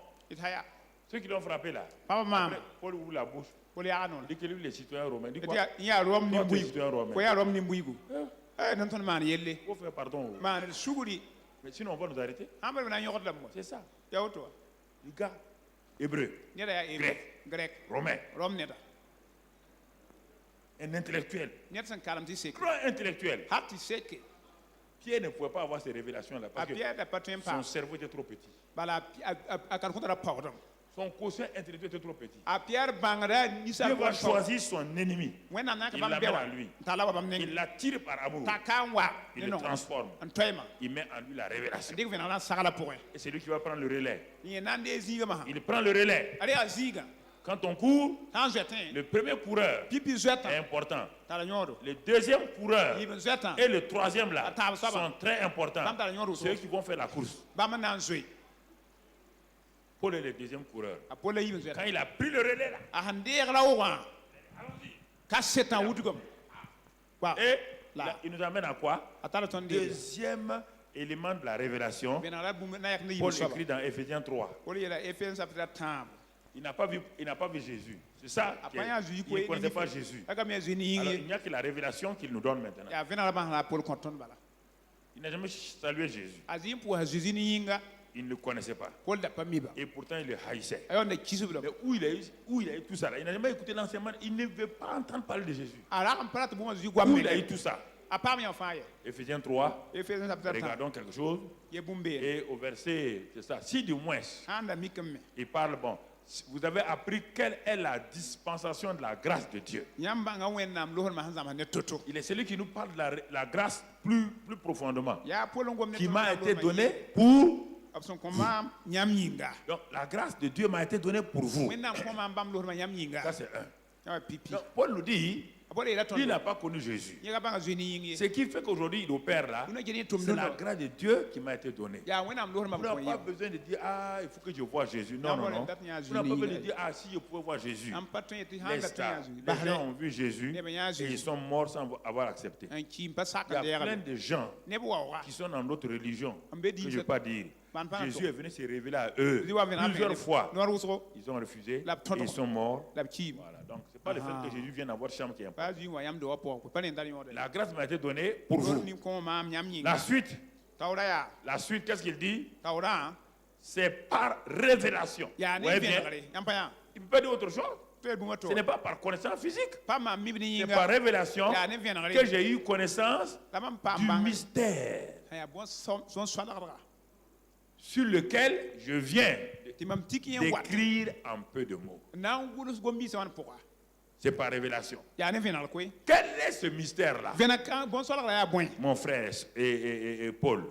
ceux qui l'ont frappé là, après, Paul ouvre la bouche. Il dit que lui, il est citoyen romain. Il dit quoi? Toi, tu es citoyen romain. Il faut faire pardon. Mais sinon, on va nous arrêter. C'est ça. Le gars, hébreu, grec, romain. Un intellectuel. Grand intellectuel. Pierre ne pouvait pas avoir ces révélations-là parce que son cerveau était trop petit. Son quotient intellectuel était trop petit. Dieu va choisir son ennemi. Il l'amène à lui. Il l'attire par amour. Il le transforme. Il met en lui la révélation. Et c'est lui qui va prendre le relais. Il prend le relais. Quand on court, le premier coureur est important. Le deuxième coureur et le troisième là sont très importants. C'est eux qui vont faire la course. Paul est le deuxième coureur. Quand il a pris le relais là, et là, il nous amène à quoi? Deuxième élément de la révélation. Paul écrit dans Éphésiens 3. Il n'a pas vu Jésus. C'est ça. Il ne connaissait pas Jésus. Alors il n'y a que la révélation qu'il nous donne maintenant. Il n'a jamais salué Jésus. Il ne le connaissait pas. Et pourtant il le haïssait. Mais où il a eu tout ça là? Il n'a jamais écouté l'enseignement. Il ne veut pas entendre parler de Jésus. Où il a eu tout ça? Éphésiens 3. Regardons quelque chose. Et au verset, c'est ça, si du moins, il parle, bon, vous avez appris quelle est la dispensation de la grâce de Dieu. Il est celui qui nous parle de la grâce plus profondément, qui m'a été donnée pour... Donc la grâce de Dieu m'a été donnée pour vous. Ça c'est un. Donc, Paul nous dit, il n'a pas connu Jésus. Ce qui fait qu'aujourd'hui il opère là, c'est la grâce de Dieu qui m'a été donnée. Vous n'avez pas besoin de dire, ah, il faut que je voie Jésus. Non. Vous n'avez pas besoin de dire, ah, si je pouvais voir Jésus. Les gens ont vu Jésus et ils sont morts sans avoir accepté. Il y a plein de gens qui sont dans d'autres religions que je ne vais pas dire. Jésus est venu se révéler à eux plusieurs fois. Ils ont refusé et ils sont morts. Voilà. Donc, ce n'est pas le fait que Jésus vienne avoir chambre qui est important. La grâce m'a été donnée pour vous. La suite, qu'est-ce qu'il dit? C'est par révélation. Vous voyez bien? Il ne peut pas dire autre chose. Ce n'est pas par connaissance physique. C'est par révélation que j'ai eu connaissance du mystère sur lequel je viens d'écrire en peu de mots. C'est par révélation. Quel est ce mystère-là? Mon frère et Paul,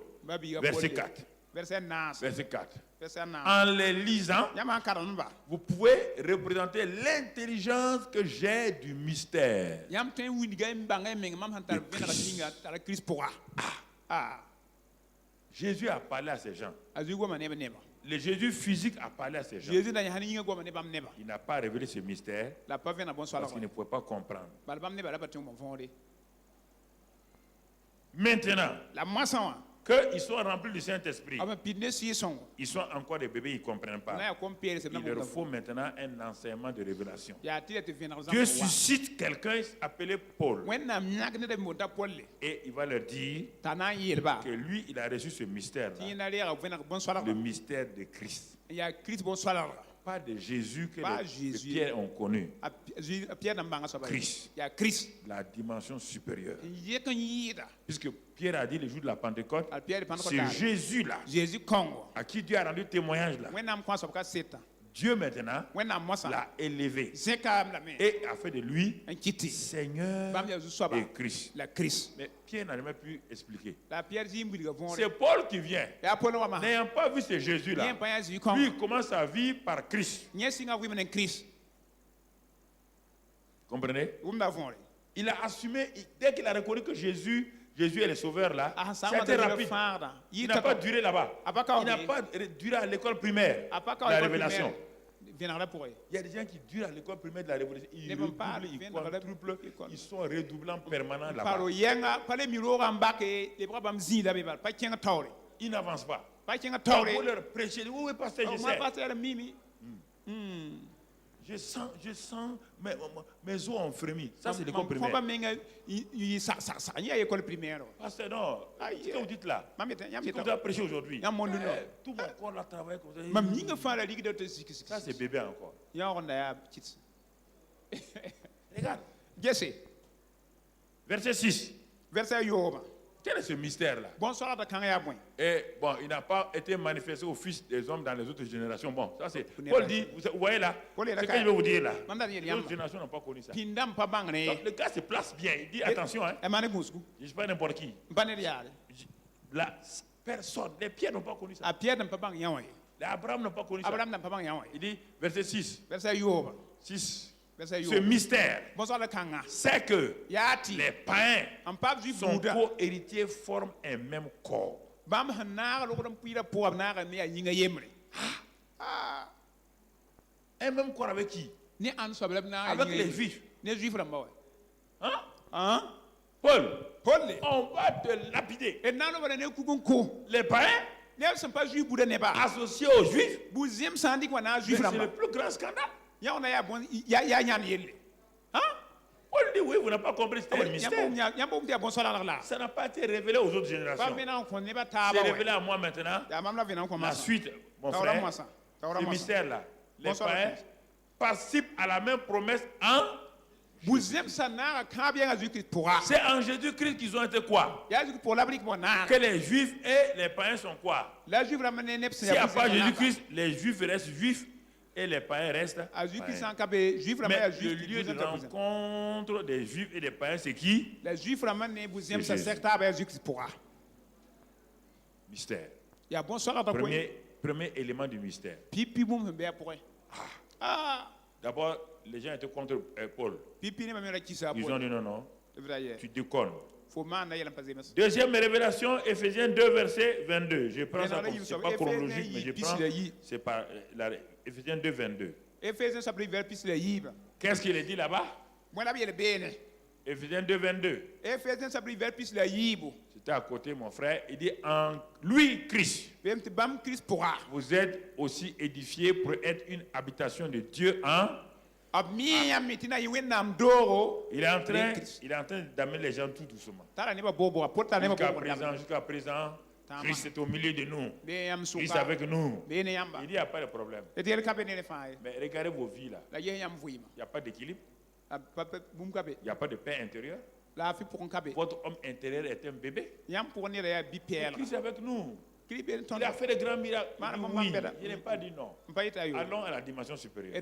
verset 4. Verset 4. En les lisant, vous pouvez représenter l'intelligence que j'ai du mystère de Christ. Jésus a parlé à ces gens. Le Jésus physique a parlé à ces gens. Il n'a pas révélé ce mystère parce qu'il ne pouvait pas comprendre. Maintenant, qu'ils sont remplis du Saint-Esprit, ils sont encore des bébés, ils ne comprennent pas. Il leur faut maintenant un enseignement de révélation. Dieu suscite quelqu'un appelé Paul. Et il va leur dire que lui, il a reçu ce mystère-là, le mystère de Christ. Pas de Jésus que Pierre ont connu. Christ, la dimension supérieure. Puisque Pierre a dit le jour de la Pentecôte, c'est Jésus là, à qui Dieu a rendu témoignage là, Dieu maintenant l'a élevé et a fait de lui Seigneur et Christ. Mais Pierre n'a jamais pu expliquer. C'est Paul qui vient. N'ayant pas vu ce Jésus-là, lui il commence sa vie par Christ. Comprenez? Il a assumé, dès qu'il a reconnu que Jésus est le sauveur là, c'était rapide. Il n'a pas duré là-bas. Il n'a pas duré à l'école primaire, la révélation. Il y a des gens qui durent à l'école primaire de la révélation. Ils redoublent, ils quadruplent, ils sont redoublants permanents là-bas. Ils n'avancent pas. Quand vous leur prêchez, où est pasteur je sens mes os ont frémi. Ça, c'est l'école primaire. Pasteur, non. Ce que vous dites là, ce que vous avez prêché aujourd'hui, tout mon corps a travaillé comme ça. Ça, c'est bébé encore. Regarde. Verset 6. Quel est ce mystère-là? Et bon, il n'a pas été manifesté aux fils des hommes dans les autres générations. Bon, ça c'est. Paul dit, vous voyez là, c'est ce que je vais vous dire là. Les autres générations n'ont pas connu ça. Donc, le gars se place bien. Il dit attention, hein. Je ne suis pas n'importe qui. La personne, les pierres n'ont pas connu ça. Les Abraham n'ont pas connu ça. Il dit, verset 6. 6. Ce mystère, c'est que les païens, son co-héritier, forment un même corps. Un même corps avec qui? Avec les Juifs. Hein? Paul, on va te lapider. Les païens associés aux Juifs, c'est le plus grand scandale. Hein? On dit oui, vous n'avez pas compris, c'était un mystère. Ça n'a pas été révélé aux autres générations. C'est révélé à moi maintenant. La suite, mon frère, ce mystère-là, les païens participent à la même promesse en c'est en Jésus-Christ qu'ils ont été quoi? Que les Juifs et les païens sont quoi? S'il n'y a pas Jésus-Christ, les Juifs restent Juifs et les païens restent païens. Mais le lieu de rencontre des Juifs et des païens, c'est qui? Mystère. Premier élément du mystère. D'abord, les gens étaient contre Paul. Ils ont dit non, tu déconnes. Deuxième révélation, Ephésiens 2, verset 22. Je prends ça comme c'est pas chronologique, mais je prends, c'est par Ephésiens 2, 22. Qu'est-ce qu'il est dit là-bas? Ephésiens 2, 22. C'était à côté, mon frère. Il dit en lui, Christ, vous êtes aussi édifiés pour être une habitation de Dieu en. Il est en train d'amener les gens tout doucement. Jusqu'à présent, Christ est au milieu de nous. Christ est avec nous. Il dit il n'y a pas de problème. Mais regardez vos vies là. Il n'y a pas d'équilibre. Il n'y a pas de paix intérieure. Votre homme intérieur est un bébé. Christ est avec nous. Il a fait de grands miracles. Oui, il n'a pas dit non. Allons à la dimension supérieure.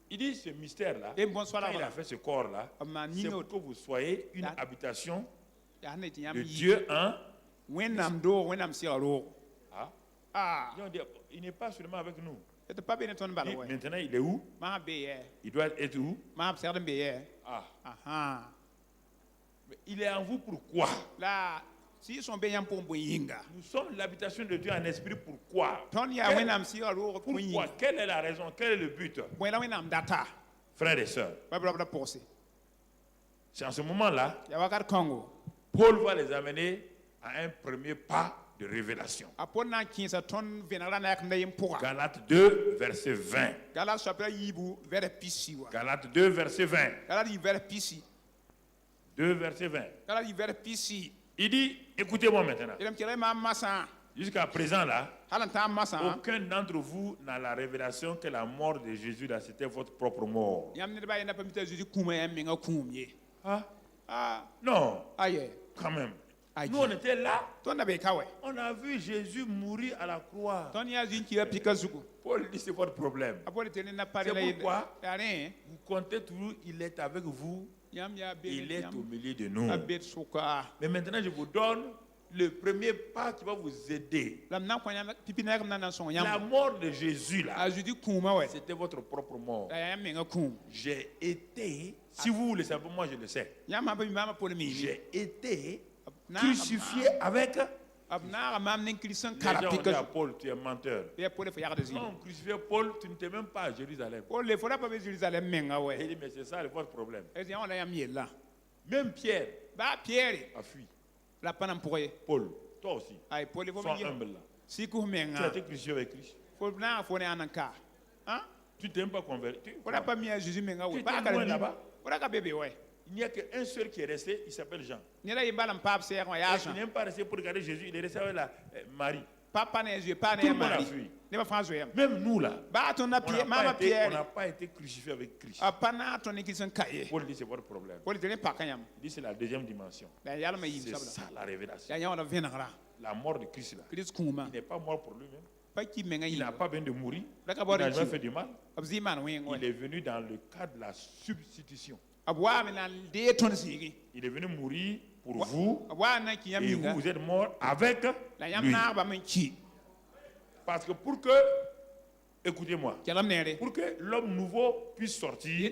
Il dit ce mystère-là, quand il a fait ce corps-là, c'est pour que vous soyez une habitation de Dieu en. Il n'est pas seulement avec nous. Maintenant, il est où? Il doit être où? Mais il est en vous pourquoi? Nous sommes l'habitation de Dieu en esprit. Pourquoi? Pourquoi? Quelle est la raison? Quel est le but? Frères et sœurs, c'est en ce moment-là, Paul va les amener à un premier pas de révélation. Galates 2, verset 20. Galates 2, verset 20. 2, verset 20. Il dit, écoutez-moi maintenant. Jusqu'à présent là, aucun d'entre vous n'a la révélation que la mort de Jésus là, c'était votre propre mort. Non, quand même. Nous, on était là. On a vu Jésus mourir à la croix. Paul dit, c'est votre problème. C'est pourquoi vous comptez toujours, il est avec vous, il est au milieu de nous. Mais maintenant, je vous donne le premier pas qui va vous aider. La mort de Jésus, là, c'était votre propre mort. J'ai été, si vous le savez, moi je le sais, j'ai été crucifié avec. Les gens ont dit à Paul, tu es menteur. Non, crucifié Paul, tu ne t'es même pas à Jérusalem. Il dit, mais c'est ça votre problème. Même Pierre a fui. Paul, toi aussi, sois humble là. Tu as été crucifié avec Christ. Tu t'es même pas converti. Tu es loin là-bas. Il n'y a qu'un seul qui est resté, il s'appelle Jean. Il n'est même pas resté pour regarder Jésus, il est resté avec la Marie. Tout le monde a fui. Même nous là, on n'a pas été crucifié avec Christ. Paul dit c'est votre problème. Il dit c'est la deuxième dimension. C'est ça la révélation. La mort de Christ là. Il n'est pas mort pour lui-même. Il n'a pas besoin de mourir. Il n'a jamais fait du mal. Il est venu dans le cadre de la substitution. Il est venu mourir pour vous et vous êtes mort avec lui. Parce que pour que, écoutez-moi, pour que l'homme nouveau puisse sortir,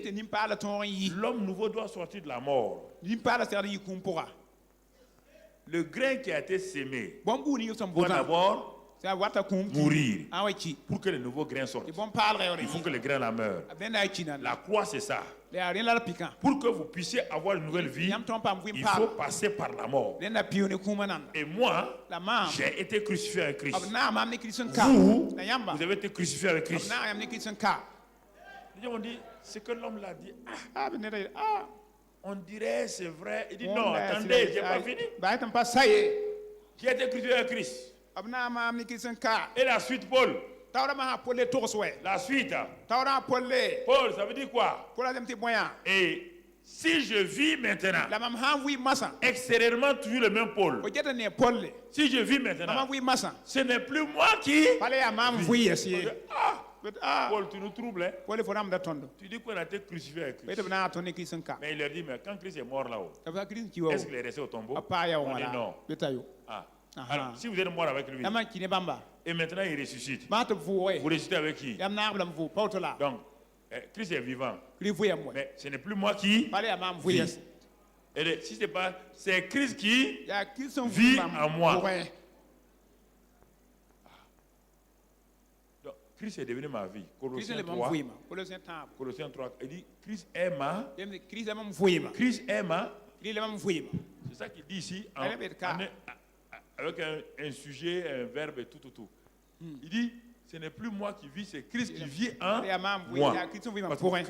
l'homme nouveau doit sortir de la mort. Le grain qui a été sémé doit d'abord mourir pour que le nouveau grain sorte. Il faut que le grain la meure. La croix, c'est ça. Pour que vous puissiez avoir une nouvelle vie, il faut passer par la mort. Et moi, j'ai été crucifié avec Christ. Vous avez été crucifié avec Christ. Les gens ont dit, ce que l'homme l'a dit, on dirait c'est vrai. Il dit non, attendez, j'ai pas fini. Qui a été crucifié avec Christ. Et la suite, Paul. La suite. Paul, ça veut dire quoi? Et si je vis maintenant, extérieurement toujours le même Paul. Si je vis maintenant, ce n'est plus moi qui vis. Paul, tu nous troubles. Hein? Tu dis qu'on a été crucifié avec Christ. Mais il leur dit, mais quand Christ est mort là-haut, est-ce qu'il est resté au tombeau? On dit non. Alors, si vous êtes mort avec lui, et maintenant il ressuscite, vous ressuscitez avec qui? Donc, Christ est vivant. Mais ce n'est plus moi qui vis. Et si c'est pas, c'est Christ qui vit en moi. Donc, Christ est devenu ma vie. Colossiens 3, il dit, Christ est ma. Christ est ma. C'est ça qu'il dit ici, avec un sujet, un verbe et tout. Il dit, ce n'est plus moi qui vis, c'est Christ qui vit en moi.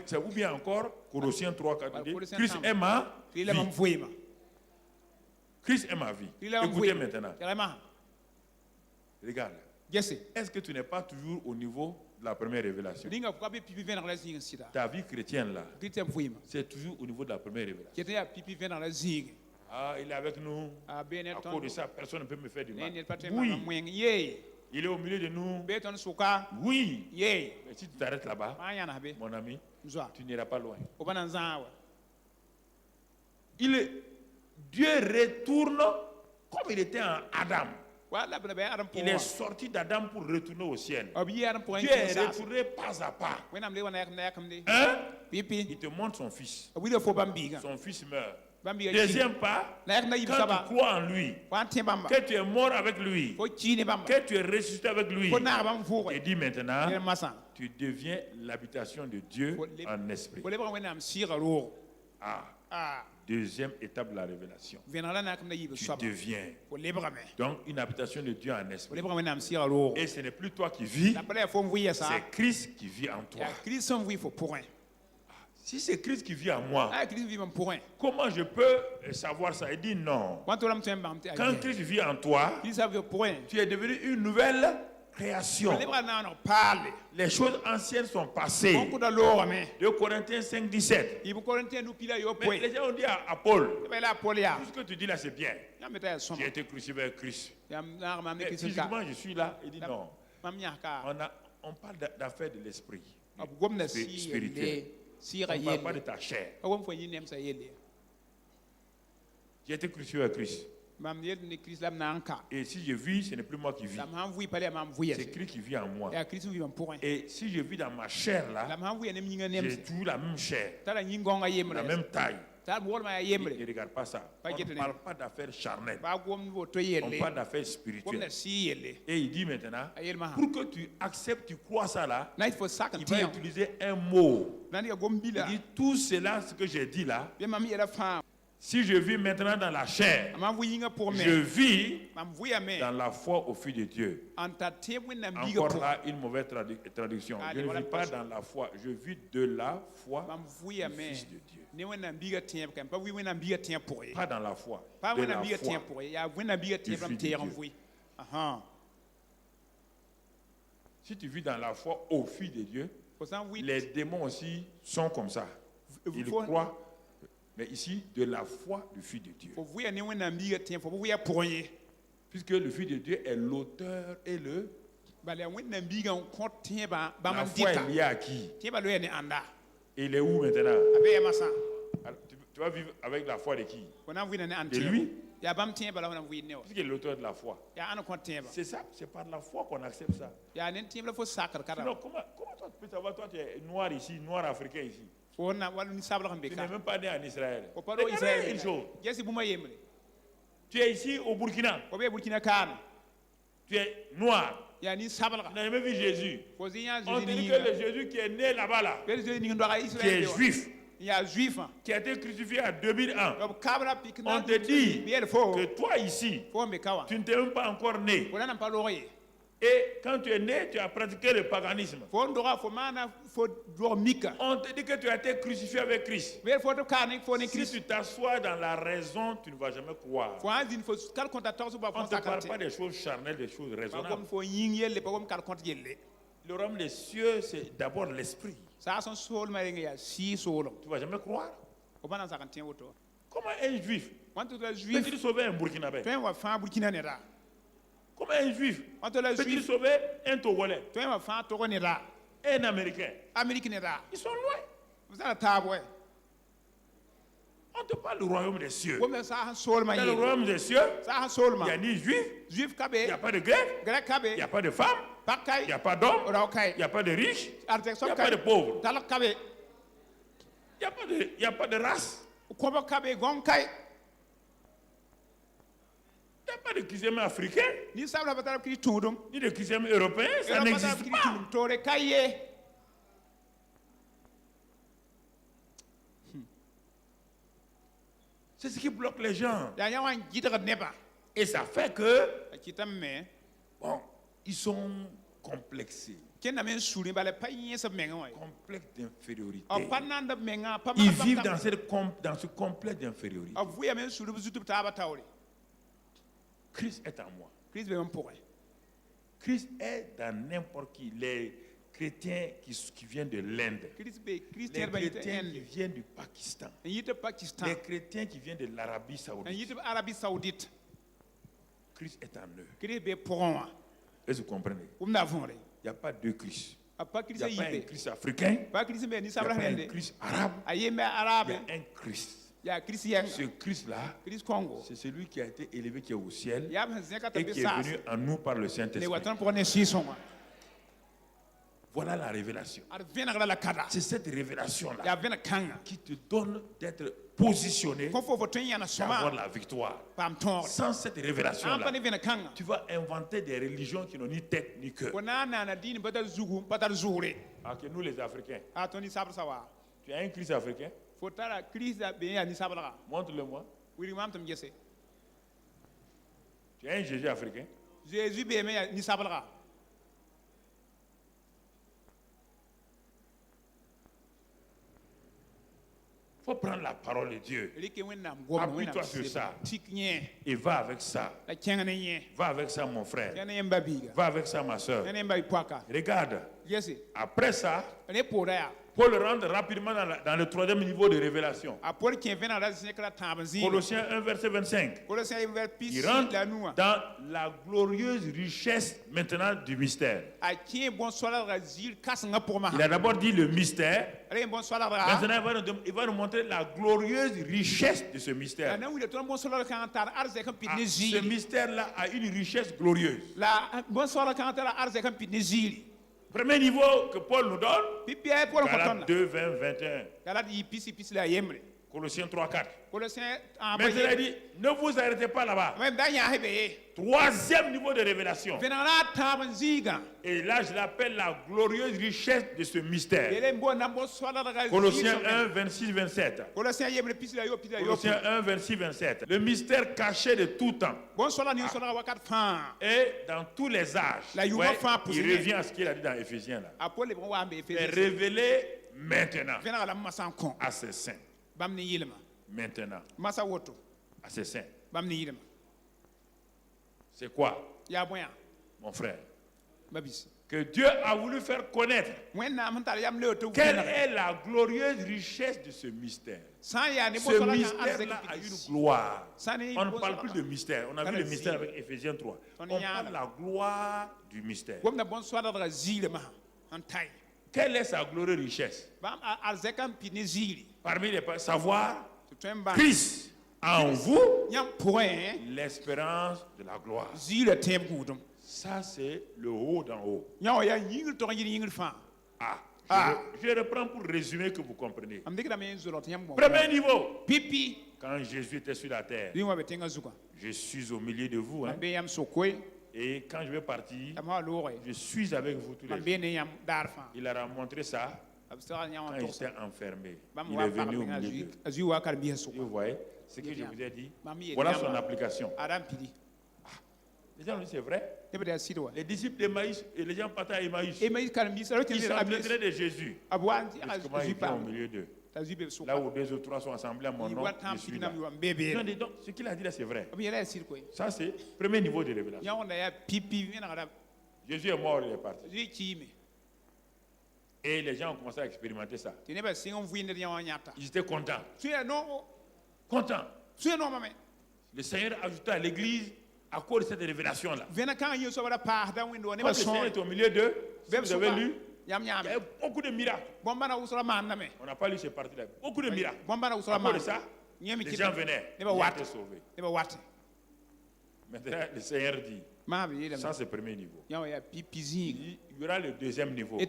C'est ou bien encore, Colossiens 3, 4, il dit, Christ est ma vie. Christ est ma vie. Écoutez maintenant. Regarde. Est-ce que tu n'es pas toujours au niveau de la première révélation? Ta vie chrétienne là, c'est toujours au niveau de la première révélation. Ah, il est avec nous. À cause de ça, personne ne peut me faire du mal. Oui. Il est au milieu de nous. Oui. Mais si tu t'arrêtes là-bas, mon ami, tu n'iras pas loin. Dieu retourne comme il était en Adam. Il est sorti d'Adam pour retourner au ciel. Dieu est retourné pas à pas. Hein? Il te montre son fils. Son fils meurt. Deuxième pas, quand tu crois en lui, que tu es mort avec lui, que tu es ressuscité avec lui, et dis maintenant, tu deviens l'habitation de Dieu en esprit. Deuxième étape de la révélation. Tu deviens donc une habitation de Dieu en esprit. Et ce n'est plus toi qui vis, c'est Christ qui vit en toi. Si c'est Christ qui vit en moi, comment je peux savoir ça? Il dit non. Quand Christ vit en toi, tu es devenu une nouvelle création. Les choses anciennes sont passées. 2 Corinthiens 5, 17. Mais les gens ont dit à Paul, tout ce que tu dis là, c'est bien. J'ai été crucifié avec Christ. Mais physiquement, je suis là. Il dit non. On parle d'affaires de l'esprit spirituel. On ne parle pas de ta chair. J'ai été crucifié avec Christ. Et si je vis, ce n'est plus moi qui vis. C'est Christ qui vit en moi. Et si je vis dans ma chair là, j'ai toujours la même chair, la même taille. Ne regarde pas ça. On ne parle pas d'affaires charnelles. On parle d'affaires spirituelles. Et il dit maintenant, pour que tu acceptes, tu crois ça là, il va utiliser un mot. Il dit tout cela, ce que j'ai dit là, si je vis maintenant dans la chair, je vis dans la foi au Fils de Dieu. Encore là, une mauvaise traduction. Je ne vis pas dans la foi, je vis de la foi au Fils de Dieu. Pas dans la foi, de la foi du Fils de Dieu. Si tu vis dans la foi au Fils de Dieu, les démons aussi sont comme ça. Ils croient. Mais ici, de la foi du Fils de Dieu. Puisque le Fils de Dieu est l'auteur et le... La foi est liée à qui? Et il est où maintenant? Alors, tu vas vivre avec la foi de qui? De lui? Puisqu'il est l'auteur de la foi. C'est ça, c'est par la foi qu'on accepte ça. Sinon, comment toi tu peux savoir, toi tu es noir ici, noir africain ici? Tu n'es même pas né en Israël. Regardez une chose. Tu es ici au Burkina. Tu es noir. Tu n'as jamais vu Jésus. On te dit que le Jésus qui est né là-bas, là, qui est juif, qui a été crucifié en 2001, on te dit que toi ici, tu ne t'es même pas encore né. Et quand tu es né, tu as pratiqué le paganisme. On te dit que tu as été crucifié avec Christ. Si tu t'assois dans la raison, tu ne vas jamais croire. On ne te parle pas des choses charnelles, des choses raisonnables. Le royaume des cieux, c'est d'abord l'esprit. Tu ne vas jamais croire. Comment un juif peut-il sauver un Burkinabé? Comment un juif peut-il sauver un Togolais? Un Américain? Ils sont loin. On te parle du royaume des cieux. Dans le royaume des cieux, il n'y a ni juif, il n'y a pas de grec, il n'y a pas de femme, il n'y a pas d'homme, il n'y a pas de riche, il n'y a pas de pauvre. Il n'y a pas de race. Il n'y a pas de christianisme africain, ni de christianisme européen, ça n'existe pas. C'est ce qui bloque les gens. Et ça fait que, bon, ils sont complexés. Complexe d'infériorité. Ils vivent dans ce complexe d'infériorité. Christ est en moi. Christ est dans n'importe qui. Les chrétiens qui viennent de l'Inde, les chrétiens qui viennent du Pakistan, les chrétiens qui viennent de l'Arabie Saoudite. Christ est en eux. Est-ce que vous comprenez? Il n'y a pas deux Christ. Il n'y a pas un Christ africain, il n'y a pas un Christ arabe, il y a un Christ. Ce Christ-là, c'est celui qui a été élevé, qui est au ciel et qui est venu en nous par le Saint-Esprit. Voilà la révélation. C'est cette révélation-là qui te donne d'être positionné pour avoir la victoire. Sans cette révélation-là, tu vas inventer des religions qui n'ont ni tête ni cœur. Ah, que nous les Africains. Tu as un Christ africain? Montre-le-moi. Tu as un Jésus africain? faut prendre la parole de Dieu. Appuie-toi sur ça. Et va avec ça. Va avec ça, mon frère. Va avec ça, ma soeur. Regarde. Après ça, pour le rendre rapidement dans le troisième niveau de révélation. Colossiens 1, verset 25. Il rentre dans la glorieuse richesse maintenant du mystère. Il a d'abord dit le mystère. Maintenant, il va nous montrer la glorieuse richesse de ce mystère. Ce mystère-là a une richesse glorieuse. Premier niveau que Paul nous donne, Galates 2, 20, 21. Colossiens 3, 4. Maintenant, il dit, ne vous arrêtez pas là-bas. Troisième niveau de révélation. Et là, je l'appelle la glorieuse richesse de ce mystère. Colossiens 1, 26, 27. Colossiens 1, 26, 27. Le mystère caché de tout temps. Et dans tous les âges. Ouais, il revient à ce qu'il a dit dans Éphésiens. Est révélé maintenant à ses saints. Maintenant. À ses saints. C'est quoi, mon frère? Que Dieu a voulu faire connaître quelle est la glorieuse richesse de ce mystère. Ce mystère-là a une gloire. On ne parle plus de mystère. On a vu le mystère avec Éphésiens 3. On parle de la gloire du mystère. Quelle est sa glorieuse richesse? Parmi les savoir, Christ en vous, l'espérance de la gloire. Ça, c'est le haut d'en haut. Je reprends pour résumer que vous comprenez. Premier niveau. Quand Jésus était sur la terre, je suis au milieu de vous. Hein. Et quand je vais partir, je suis avec vous tous les jours. Il leur a montré ça quand il était enfermé. Il est venu au milieu d'eux. Vous voyez ce que je vous ai dit? Voilà son application. Les gens disent c'est vrai. Les disciples d'Emmaüs et les gens partaient à Emmaüs. Ils s'entraînaient de Jésus. Comment il vient au milieu d'eux? Là où 2 ou 3 sont assemblés à mon nom, je suis là. Donc, ce qu'il a dit là, c'est vrai. Ça, c'est le premier niveau de révélation. Jésus est mort, il est parti. Et les gens ont commencé à expérimenter ça. Ils étaient contents. Contents. Le Seigneur a ajouté à l'église à cause de cette révélation-là. Quand le Seigneur est au milieu d'eux, si vous avez lu, il y a beaucoup de miracles. On n'a pas lu ces parties-là. Beaucoup de miracles. À cause de ça, les gens venaient. Ils étaient sauvés. Maintenant, le Seigneur dit, ça c'est le premier niveau. Il y aura le deuxième niveau. Mais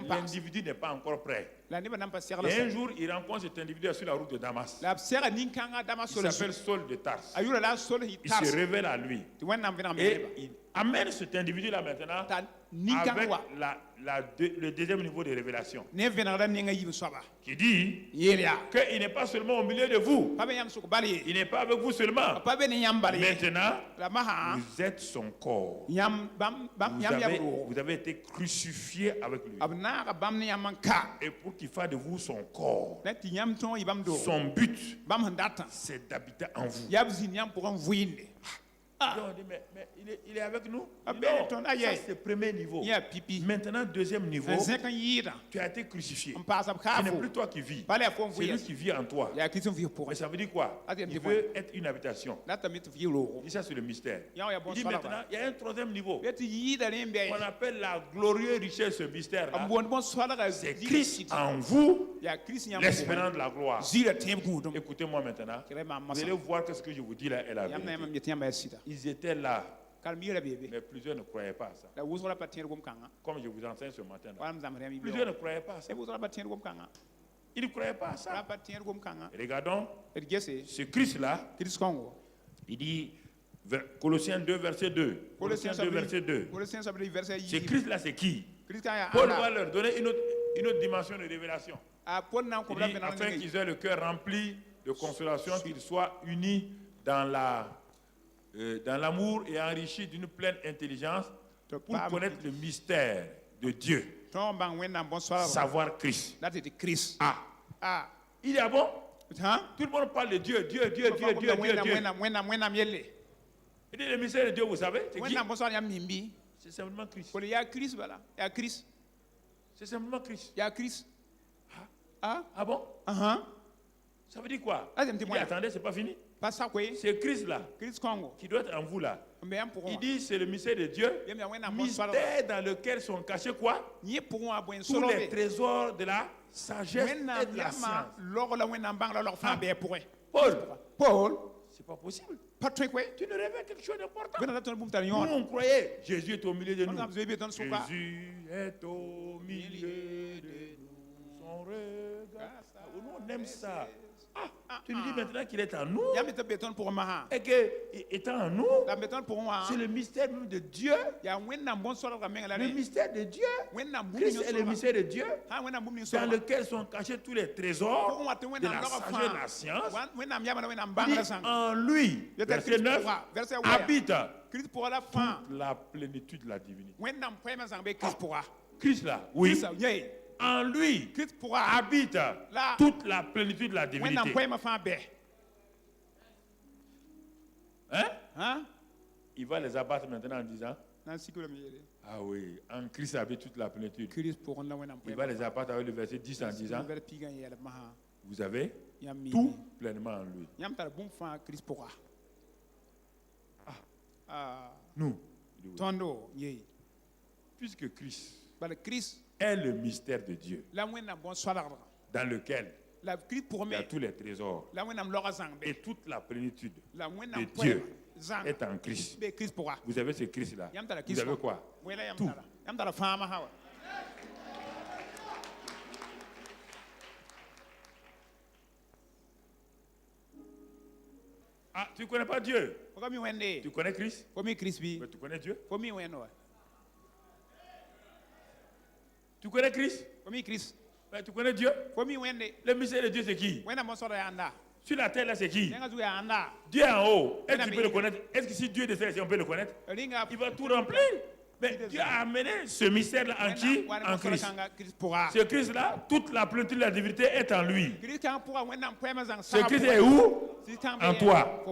l'individu n'est pas encore prêt. Et un jour, il rencontre cet individu sur la route de Damas. Il s'appelle Saul de Tarse. Il se révèle à lui. Et il amène cet individu-là maintenant avec le deuxième niveau de révélation. Qui dit qu'il n'est pas seulement au milieu de vous. Il n'est pas avec vous seulement. Maintenant, vous êtes son corps. Vous avez été crucifié avec lui. Et pour qu'il fasse de vous son corps, son but, c'est d'habiter en vous. On dit, mais il est avec nous. Non, ça c'est le premier niveau. Maintenant, deuxième niveau, tu as été crucifié. Ce n'est plus toi qui vis, c'est lui qui vit en toi. Mais ça veut dire quoi? Il veut être une habitation. Il dit ça, c'est le mystère. Il dit maintenant, il y a un troisième niveau. On appelle la glorieuse richesse de ce mystère-là. C'est Christ en vous, l'espérance de la gloire. Écoutez-moi maintenant. Vous allez voir que ce que je vous dis là est la vérité. Ils étaient là, mais plusieurs ne croyaient pas à ça. Comme je vous enseigne ce matin là. Plusieurs ne croyaient pas à ça. Ils ne croyaient pas à ça. Regardons, ce Christ-là, il dit, Colossiens 2, verset 2. Colossiens 2, verset 2. Ce Christ-là, c'est qui? Paul va leur donner une autre dimension de révélation. Il dit, afin qu'ils aient le cœur rempli de consolation, qu'ils soient unis dans l'amour et enrichis d'une pleine intelligence pour connaître le mystère de Dieu. Savoir Christ. Il dit, ah bon? Tout le monde parle de Dieu, Dieu, Dieu, Dieu, Dieu, Dieu, Dieu. Il dit, le mystère de Dieu, vous savez, c'est qui? C'est simplement Christ. Il y a Christ, voilà. Il y a Christ. C'est simplement Christ. Il y a Christ. Ah bon? Ça veut dire quoi? Attendez, c'est pas fini. C'est Christ là, qui doit être en vous là. Il dit, c'est le mystère de Dieu, mystère dans lequel sont cachés quoi? Tous les trésors de la sagesse et de la science. Paul, c'est pas possible. Tu ne révèles quelque chose d'important. Nous, on croyait, Jésus est au milieu de nous. Jésus est au milieu de nous. Son regard. Nous, on aime ça. Tu nous dis maintenant qu'il est en nous. Et qu'étant en nous, c'est le mystère même de Dieu. Le mystère de Dieu. Christ est le mystère de Dieu dans lequel sont cachés tous les trésors de la sagesse et de la science. Il dit, en lui, verset 9, habite toute la plénitude de la divinité. Christ là, oui. En lui habite toute la plénitude de la divinité. Hein? Il va les abattre maintenant en disant, ah oui, en Christ habite toute la plénitude. Il va les abattre avec le verset 10 en disant, vous avez tout pleinement en lui. Nous, puisque Christ est le mystère de Dieu dans lequel il y a tous les trésors et toute la plénitude de Dieu est en Christ. Vous avez ce Christ-là. Vous avez quoi? Tout. Ah, tu ne connais pas Dieu? Tu connais Christ? Mais tu connais Dieu? Tu connais Christ? Mais tu connais Dieu? Le mystère de Dieu, c'est qui? Sur la terre, là, c'est qui? Dieu en haut. Est-ce que tu peux le connaître? Est-ce que si Dieu décide, on peut le connaître? Il va tout remplir. Mais Dieu a amené ce mystère-là en qui? En Christ. Ce Christ-là, toute la plénitude de la divinité est en lui. Ce Christ est où? En toi.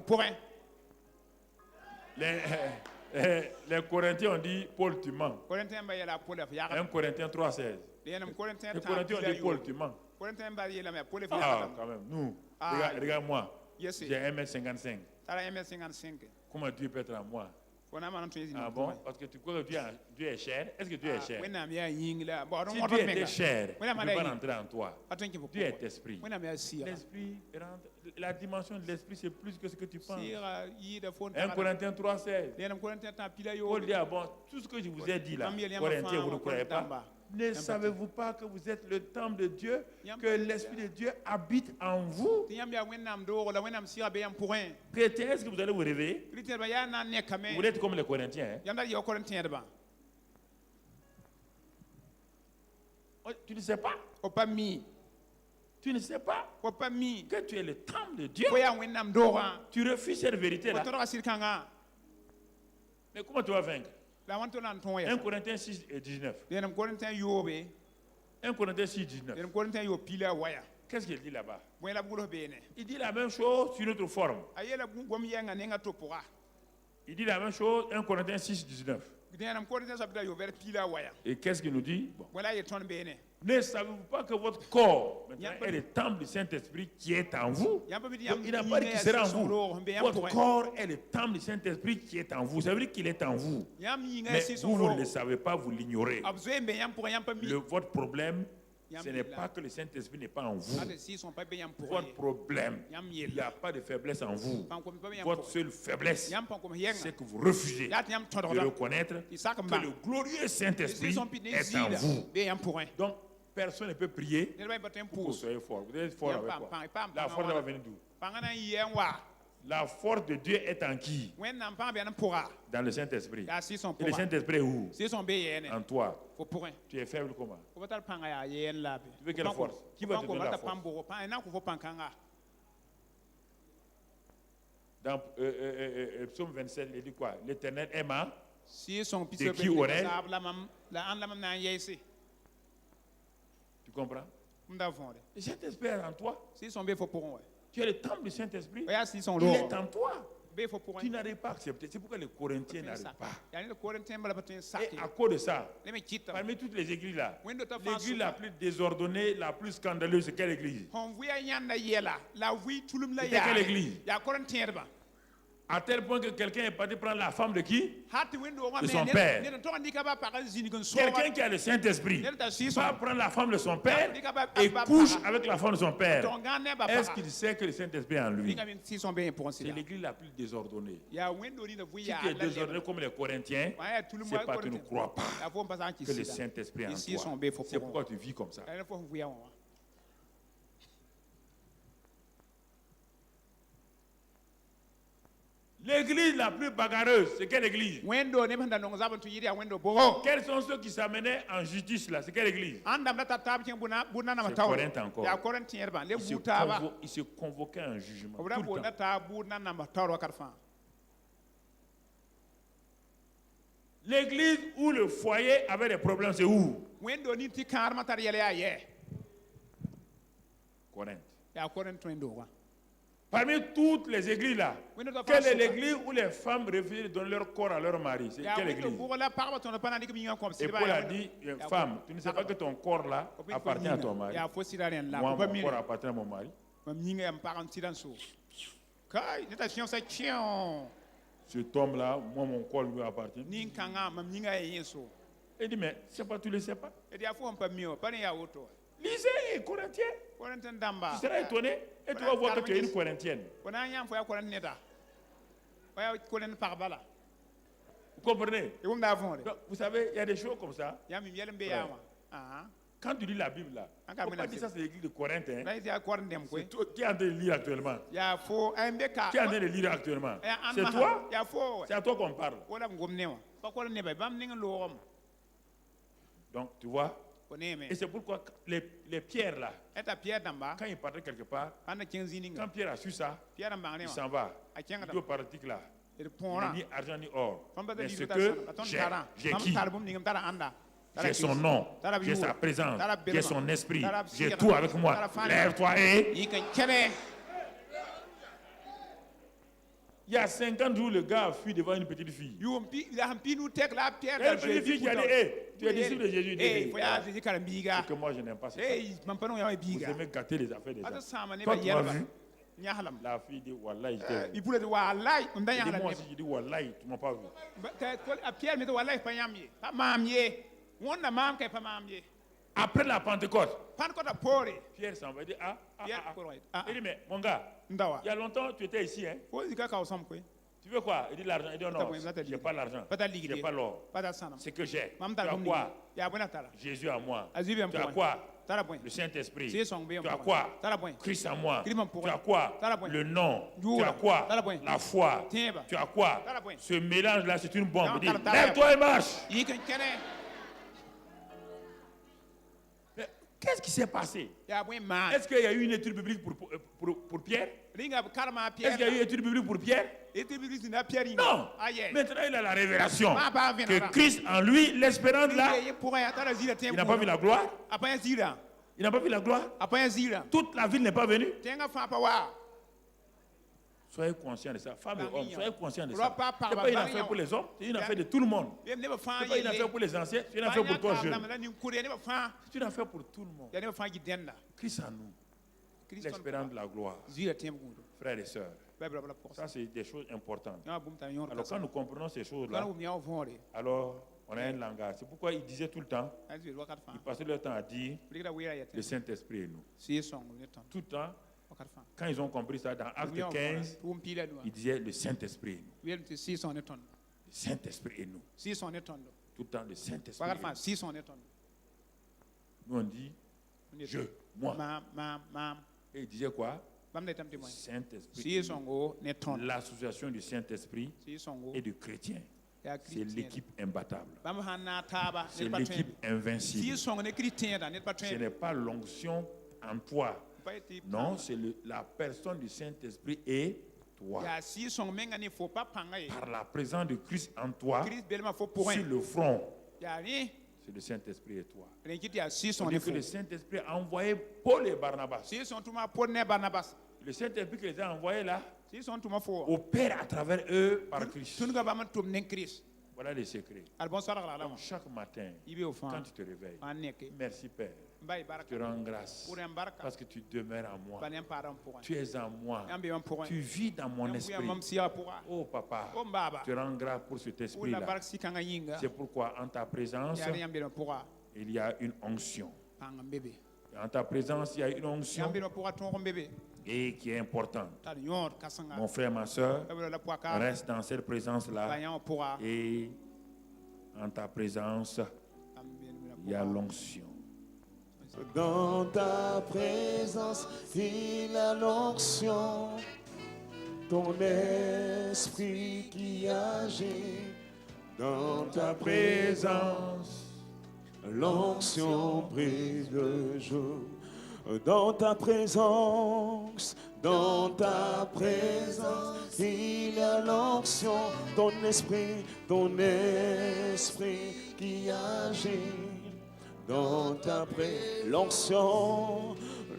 Les Corinthiens ont dit, Paul, tu mens. 1 Corinthiens 3,16. Les Corinthiens ont dit, Paul, tu mens. Ah, quand même, nous, regarde-moi. J'ai 1m55. Comment Dieu peut être en moi? Ah bon? Parce que tu crois que Dieu est cher? Est-ce que Dieu est cher? Si Dieu était cher, il ne peut pas rentrer en toi. Dieu est esprit. L'esprit rentre. La dimension de l'esprit, c'est plus que ce que tu penses. 1 Corinthiens 3,16. Paul dit, ah bon, tout ce que je vous ai dit là, Corinthiens, vous ne croyez pas? Ne savez-vous pas que vous êtes le temple de Dieu, que l'Esprit de Dieu habite en vous? Chrétien, est-ce que vous allez vous réveiller? Vous êtes comme les Corinthiens. Tu ne sais pas? Tu ne sais pas que tu es le temple de Dieu? Tu refuses cette vérité-là. Mais comment tu vas vaincre? 1 Corinthiens 6 et 19. 1 Corinthiens 6, 19. Qu'est-ce qu'il dit là-bas? Il dit la même chose sur une autre forme. Il dit la même chose, 1 Corinthiens 6, 19. Et qu'est-ce qu'il nous dit? Bon. Ne savez-vous pas que votre corps est le temple du Saint-Esprit qui est en vous? Donc, il n'a pas dit qu'il sera en vous. Votre corps est le temple du Saint-Esprit qui est en vous. Ça veut dire qu'il est en vous. Mais vous ne le savez pas, vous l'ignorez. Votre problème, ce n'est pas que le Saint-Esprit n'est pas en vous. Votre problème, il n'y a pas de faiblesse en vous. Votre seule faiblesse, c'est que vous refusez de reconnaître que le glorieux Saint-Esprit est en vous. Donc, personne ne peut prier pour que vous soyez fort. Vous êtes fort avec quoi? La force va venir d'où? La force de Dieu est en qui? Dans le Saint-Esprit. Et le Saint-Esprit est où? En toi. Tu es faible comment? Tu veux quelle force? Qui va te donner la force? Dans Psaume 27, il dit quoi? L'Éternel est ma de qui oreille? Tu comprends? Le Saint-Esprit est en toi. Si son bé faut pour moi. Tu es le temple du Saint-Esprit. Ouais, si son Il lot. est en toi. Bé faut pour moi. Tu n'arrives pas à accepter. C'est pourquoi les Corinthiens n'arrivent pas. Il y a le Corinthien bala patin Et sac. à cause de ça, Les me quitte. parmi toutes les églises là, When the l'église la plus désordonnée, la plus scandaleuse, c'est quelle église? On voit yanda yela. La oui tulum la C'était ya. quelle église? Ya Corinthien ba. À tel point que quelqu'un est parti prendre la femme de qui? De son père. Quelqu'un qui a le Saint-Esprit va prendre la femme de son père et couche avec la femme de son père. Est-ce qu'il sait que le Saint-Esprit est en lui? C'est l'église la plus désordonnée. Si tu es désordonné comme les Corinthiens, c'est parce que tu ne crois pas que le Saint-Esprit est en toi. C'est pourquoi tu vis comme ça. L'église la plus bagarreuse, c'est quelle église? Quels sont ceux qui s'amenaient en justice là? C'est quelle église? C'est Corinthe encore. Ils se convoquaient en jugement. Tout le temps. L'église où le foyer avait des problèmes, c'est où? Corinthe. Parmi toutes les églises là, quelle est l'église où les femmes refusent de donner leur corps à leur mari? C'est quelle église? Et Paul a dit, femme, tu ne sais pas que ton corps là appartient à ton mari. Moi, mon corps appartient à mon mari. Cet homme là, moi, mon corps lui appartient. Il dit, mais c'est pas, tu ne le sais pas? Lisez Corinthiens. Tu seras étonné et tu vas voir que tu es une Corinthienne. Vous comprenez? Donc, vous savez, il y a des choses comme ça. Quand tu lis la Bible là, on ne peut pas dire ça c'est l'église de Corinthe. Hein? C'est toi qui es en train de lire actuellement. Qui est en train de lire actuellement? C'est toi? C'est à toi qu'on parle. Donc, tu vois? Et c'est pourquoi les pierres là, quand ils partaient quelque part, quand Pierre a su ça, il s'en va. Il dit au paralytique là, il n'est ni argent ni or. Mais ce que j'ai qui? J'ai son nom, j'ai sa présence, j'ai son esprit, j'ai tout avec moi. Lève-toi et... Il y a 50 jours, le gars a fui devant une petite fille. Une petite fille qui a dit, hey, tu es disciple de Jésus. C'est que moi, je n'aime pas ça. Vous aimez gâter les affaires des gens. Toi, tu m'as vu. La fille dit, Wallahi, je t'ai vu. Moi aussi, je dis, Wallahi, tu ne m'as pas vu. Après la Pentecôte, Pierre s'en va dire, il dit, mais mon gars, il y a longtemps, tu étais ici, hein? Tu veux quoi? Il dit l'argent. Il dit non, je n'ai pas l'argent. Je n'ai pas l'or. C'est que j'ai. Tu as quoi? Jésus en moi. Tu as quoi? Le Saint-Esprit. Tu as quoi? Christ en moi. Tu as quoi? Le nom. Tu as quoi? La foi. Tu as quoi? Ce mélange-là, c'est une bombe. Lève-toi et marche. Qu'est-ce qui s'est passé? Est-ce qu'il y a eu une étude biblique pour Pierre? Est-ce qu'il y a eu une étude biblique pour Pierre? Non. Maintenant, il a la révélation que Christ en lui, l'espérance là, il n'a pas vu la gloire. Il n'a pas vu la gloire. Toute la ville n'est pas venue. Soyez conscients de ça. Femmes et hommes, soyez conscients de ça. Ce n'est pas une affaire pour les hommes, c'est une affaire de tout le monde. Ce n'est pas une affaire pour les anciens, c'est une affaire pour toi jeune. C'est une affaire pour tout le monde. Christ en nous, l'espérance de la gloire. Frères et sœurs, ça c'est des choses importantes. Alors quand nous comprenons ces choses-là, alors on a un langage. C'est pourquoi il disait tout le temps, il passait leur temps à dire, le Saint-Esprit est nous. Tout le temps. Quand ils ont compris ça, dans Acte 15, ils disaient le Saint-Esprit est nous. Le Saint-Esprit est nous. Tout le temps, le Saint-Esprit est nous. Nous on dit, je, moi. Et ils disaient quoi? Le Saint-Esprit. L'association du Saint-Esprit et du chrétien. C'est l'équipe imbattable. C'est l'équipe invincible. Ce n'est pas l'onction en toi. Non, c'est la personne du Saint-Esprit et toi. Par la présence de Christ en toi, sur le front, C'est le Saint-Esprit et toi. On dit que le Saint-Esprit a envoyé Paul et Barnabas. Le Saint-Esprit qui les a envoyés là opère à travers eux par Christ. Voilà les secrets. Donc, chaque matin, quand tu te réveilles, merci Père. Je te rends grâce parce que tu demeures en moi. Tu es en moi. Tu vis dans mon esprit. Oh Papa, je te rends grâce pour cet esprit-là. C'est pourquoi en ta présence, il y a une onction. En ta présence, il y a une onction et qui est importante. Mon frère, ma soeur, reste dans cette présence-là et en ta présence, il y a l'onction. Dans ta présence, il y a l'onction, ton esprit qui agit. Dans ta présence, l'onction brise le jour. Dans ta présence, il y a l'onction, ton esprit qui agit. Dans ta présence,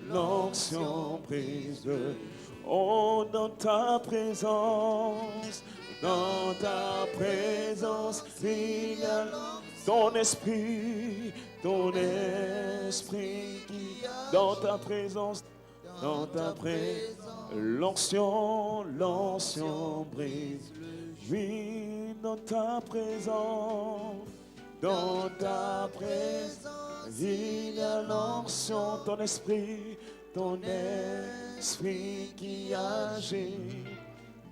l'onction brise le oh, dans ta présence, il y a ton esprit qui dans ta présence, l'onction brise. Oui, dans ta présence, il y a l'onction, ton esprit qui agit.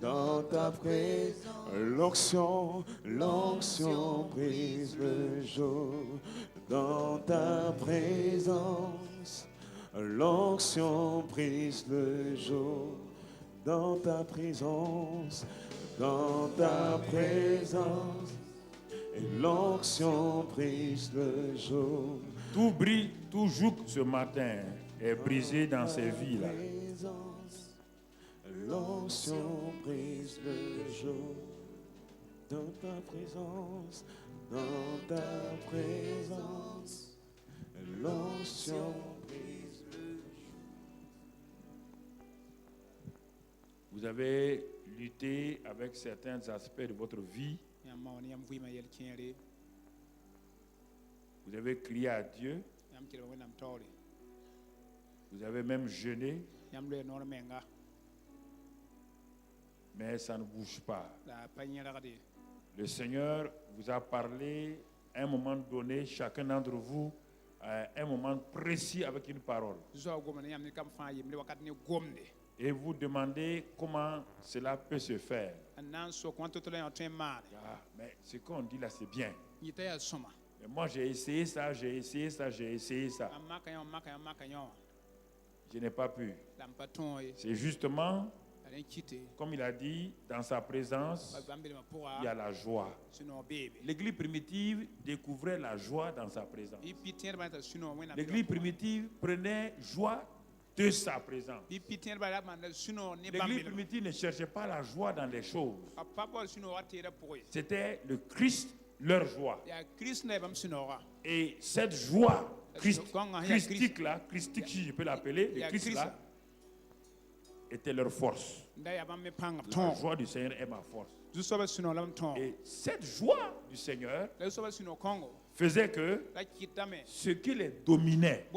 Dans ta présence, l'onction brise le jour. Dans ta présence, l'onction brise le jour. Dans ta présence, et l'onction brise le jour. Tout brille, tout joug ce matin est brisé dans ces vies-là. L'onction brise le jour. Dans ta présence, l'onction brise le jour. Vous avez lutté avec certains aspects de votre vie. Vous avez crié à Dieu. Vous avez même jeûné. Mais ça ne bouge pas. Le Seigneur vous a parlé à un moment donné, chacun d'entre vous, à un moment précis avec une parole. Et vous demandez comment cela peut se faire. Mais ce qu'on dit là, c'est bien. Mais moi, j'ai essayé ça. Je n'ai pas pu. C'est justement, comme il a dit, dans sa présence, il y a la joie. L'église primitive découvrait la joie dans sa présence. L'église primitive prenait joie de sa présence. L'église primitive ne cherchait pas la joie dans les choses. C'était le Christ, leur joie. Et cette joie christique là, si je peux l'appeler, le Christ là, était leur force. La joie du Seigneur est ma force. Et cette joie du Seigneur faisait que ce qui les dominait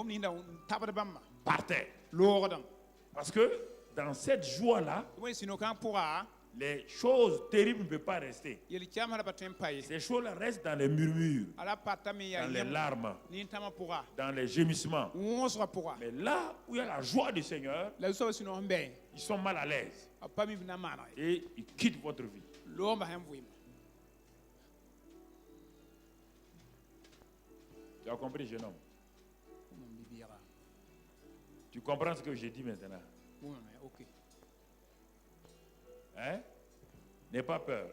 partait. Parce que dans cette joie-là, les choses terribles ne peuvent pas rester. Ces choses-là restent dans les murmures, dans les larmes, dans les gémissements. Mais là où il y a la joie du Seigneur, ils sont mal à l'aise. Et ils quittent votre vie. Tu as compris, jeune homme? Tu comprends ce que j'ai dit maintenant? Hein? N'aie pas peur.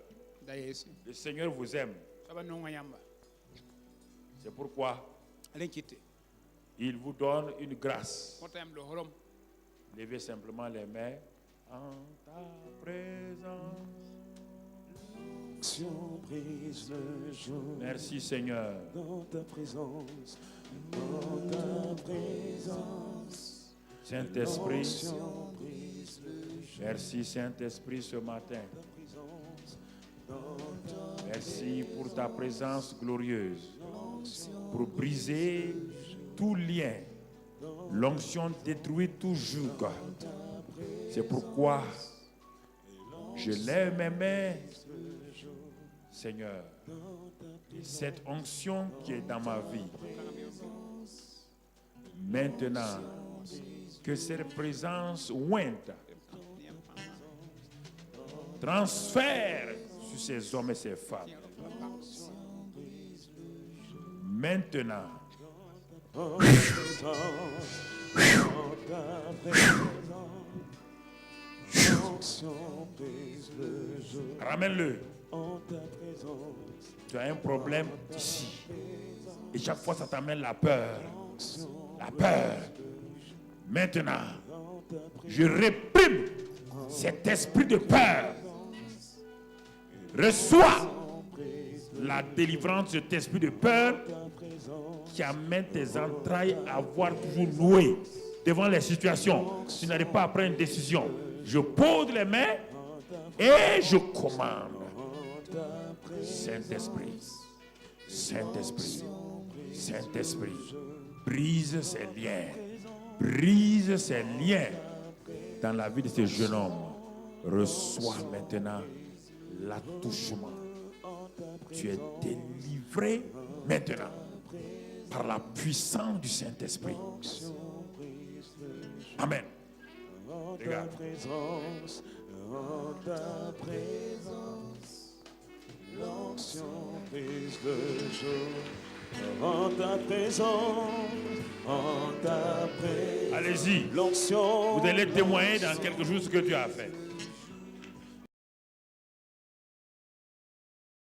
Le Seigneur vous aime. C'est pourquoi il vous donne une grâce. Levez simplement les mains. En ta présence, L'onction brise le jour. Merci Seigneur. Dans ta présence, dans ta présence. Saint-Esprit, L'onction brise le jour. merci Saint-Esprit ce matin. Ta présence, dans ta Merci pour ta présence glorieuse, l'onction. pour briser tout lien. L'onction détruit tout joug. C'est pourquoi je lève mes mains, Seigneur, et cette onction qui est dans ma vie. Maintenant, que cette présence ointe transfère sur ces hommes et ces femmes. Maintenant, En ta présence, en ta présence. L'onction brise le jour. ramène-le. En ta présence, Tu as un problème ici. Et chaque fois, ça t'amène la peur. La peur. Maintenant, je réprime cet esprit de peur. Reçois la délivrance de cet esprit de peur qui amène tes entrailles à voir toujours noué devant les situations. Tu n'arrives pas à prendre une décision. Je pose les mains et je commande. Saint-Esprit, Saint-Esprit, Saint-Esprit, brise ces liens. Brise ces liens dans la vie de ce jeune homme. Reçois maintenant l'attouchement. Tu es délivré maintenant par la puissance du Saint-Esprit. Amen. en ta Regarde. présence, en ta présence. L'onction brise le jour. En ta présence, en ta présence. Allez-y. L'onction Vous allez témoigner dans quelques jours ce que tu as fait.